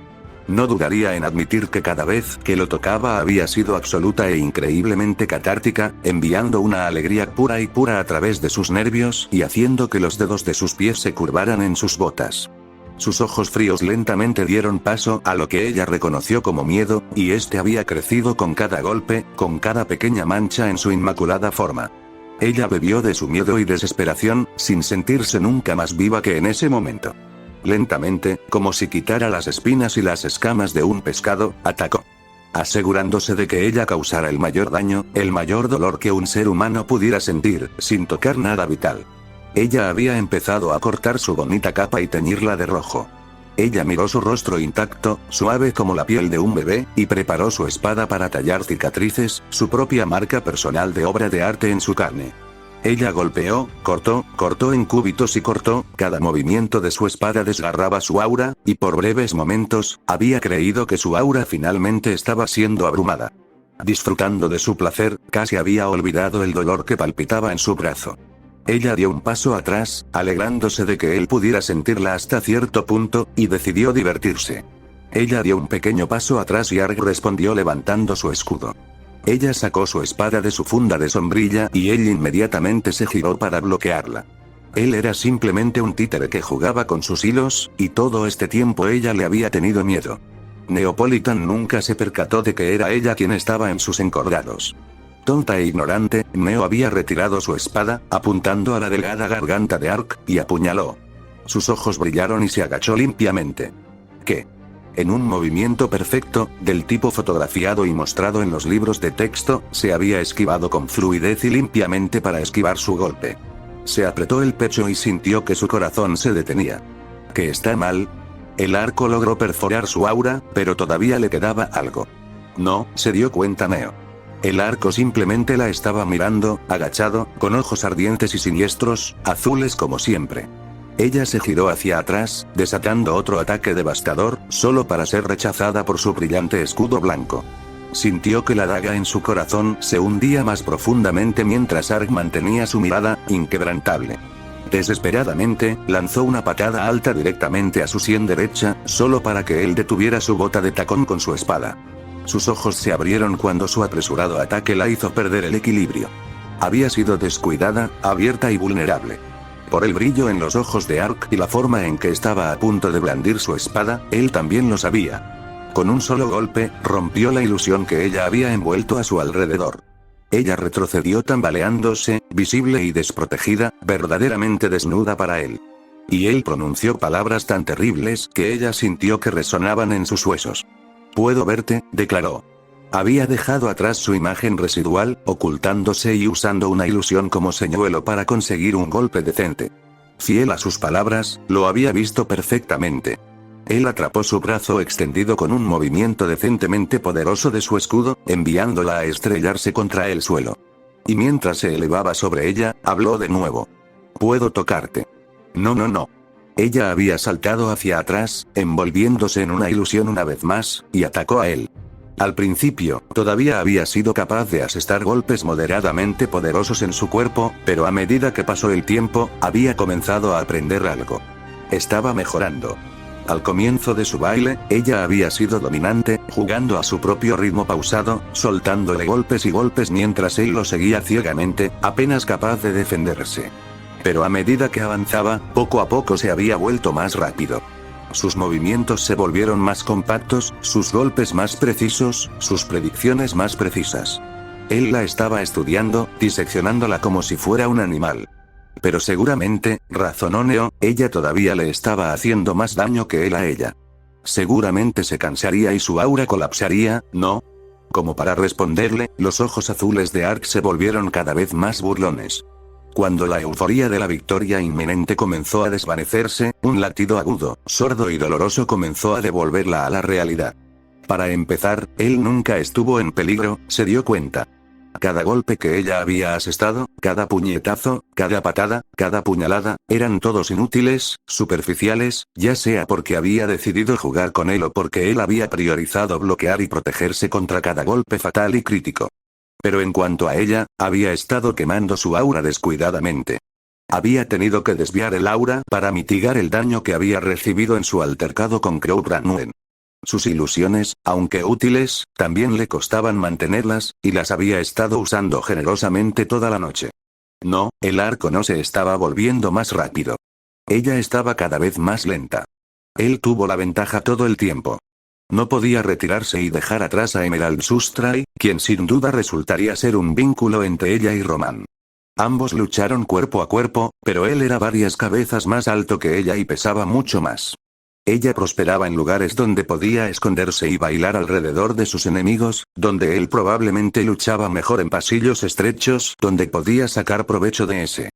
No dudaría en admitir que cada vez que lo tocaba había sido absoluta e increíblemente catártica, enviando una alegría pura y pura a través de sus nervios y haciendo que los dedos de sus pies se curvaran en sus botas. Sus ojos fríos lentamente dieron paso a lo que ella reconoció como miedo, y este había crecido con cada golpe, con cada pequeña mancha en su inmaculada forma. Ella bebió de su miedo y desesperación, sin sentirse nunca más viva que en ese momento. Lentamente, como si quitara las espinas y las escamas de un pescado, atacó. Asegurándose de que ella causara el mayor daño, el mayor dolor que un ser humano pudiera sentir, sin tocar nada vital. Ella había empezado a cortar su bonita capa y teñirla de rojo. Ella miró su rostro intacto, suave como la piel de un bebé, y preparó su espada para tallar cicatrices, su propia marca personal de obra de arte en su carne. Ella golpeó, cortó en cúbitos y cortó, cada movimiento de su espada desgarraba su aura, y por breves momentos, había creído que su aura finalmente estaba siendo abrumada. Disfrutando de su placer, casi había olvidado el dolor que palpitaba en su brazo. Ella dio un paso atrás, alegrándose de que él pudiera sentirla hasta cierto punto, y decidió divertirse. Ella dio un pequeño paso atrás y Arg respondió levantando su escudo. Ella sacó su espada de su funda de sombrilla y él inmediatamente se giró para bloquearla. Él era simplemente un títere que jugaba con sus hilos, y todo este tiempo ella le había tenido miedo. Neopolitan nunca se percató de que era ella quien estaba en sus encordados. Tonta e ignorante, Neo había retirado su espada, apuntando a la delgada garganta de Ark, y apuñaló. Sus ojos brillaron y se agachó limpiamente. ¿Qué? En un movimiento perfecto, del tipo fotografiado y mostrado en los libros de texto, se había esquivado con fluidez y limpiamente para esquivar su golpe. Se apretó el pecho y sintió que su corazón se detenía. ¿Qué está mal? El arco logró perforar su aura, pero todavía le quedaba algo. No, se dio cuenta Neo. El arco simplemente la estaba mirando, agachado, con ojos ardientes y siniestros, azules como siempre. Ella se giró hacia atrás, desatando otro ataque devastador, solo para ser rechazada por su brillante escudo blanco. Sintió que la daga en su corazón se hundía más profundamente mientras Arg mantenía su mirada, inquebrantable. Desesperadamente, lanzó una patada alta directamente a su sien derecha, solo para que él detuviera su bota de tacón con su espada. Sus ojos se abrieron cuando su apresurado ataque la hizo perder el equilibrio. Había sido descuidada, abierta y vulnerable. Por el brillo en los ojos de Ark y la forma en que estaba a punto de blandir su espada, él también lo sabía. Con un solo golpe, rompió la ilusión que ella había envuelto a su alrededor. Ella retrocedió tambaleándose, visible y desprotegida, verdaderamente desnuda para él. Y él pronunció palabras tan terribles que ella sintió que resonaban en sus huesos. «Puedo verte», declaró. Había dejado atrás su imagen residual, ocultándose y usando una ilusión como señuelo para conseguir un golpe decente. Fiel a sus palabras, lo había visto perfectamente. Él atrapó su brazo extendido con un movimiento decentemente poderoso de su escudo, enviándola a estrellarse contra el suelo. Y mientras se elevaba sobre ella, habló de nuevo. «¿Puedo tocarte?» No. Ella había saltado hacia atrás, envolviéndose en una ilusión una vez más, y atacó a él. Al principio, todavía había sido capaz de asestar golpes moderadamente poderosos en su cuerpo, pero a medida que pasó el tiempo, había comenzado a aprender algo. Estaba mejorando. Al comienzo de su baile, ella había sido dominante, jugando a su propio ritmo pausado, soltándole golpes y golpes mientras él lo seguía ciegamente, apenas capaz de defenderse. Pero a medida que avanzaba, poco a poco se había vuelto más rápido. Sus movimientos se volvieron más compactos, sus golpes más precisos, sus predicciones más precisas. Él la estaba estudiando, diseccionándola como si fuera un animal. Pero seguramente, razonó Neo, ella todavía le estaba haciendo más daño que él a ella. Seguramente se cansaría y su aura colapsaría, ¿no? Como para responderle, los ojos azules de Ark se volvieron cada vez más burlones. Cuando la euforía de la victoria inminente comenzó a desvanecerse, un latido agudo, sordo y doloroso comenzó a devolverla a la realidad. Para empezar, él nunca estuvo en peligro, se dio cuenta. Cada golpe que ella había asestado, cada puñetazo, cada patada, cada puñalada, eran todos inútiles, superficiales, ya sea porque había decidido jugar con él o porque él había priorizado bloquear y protegerse contra cada golpe fatal y crítico. Pero en cuanto a ella, había estado quemando su aura descuidadamente. Había tenido que desviar el aura para mitigar el daño que había recibido en su altercado con Crow Branwen. Sus ilusiones, aunque útiles, también le costaban mantenerlas, y las había estado usando generosamente toda la noche. No, el arco no se estaba volviendo más rápido. Ella estaba cada vez más lenta. Él tuvo la ventaja todo el tiempo. No podía retirarse y dejar atrás a Emerald Sustray, quien sin duda resultaría ser un vínculo entre ella y Roman. Ambos lucharon cuerpo a cuerpo, pero él era varias cabezas más alto que ella y pesaba mucho más. Ella prosperaba en lugares donde podía esconderse y bailar alrededor de sus enemigos, donde él probablemente luchaba mejor en pasillos estrechos donde podía sacar provecho de ese.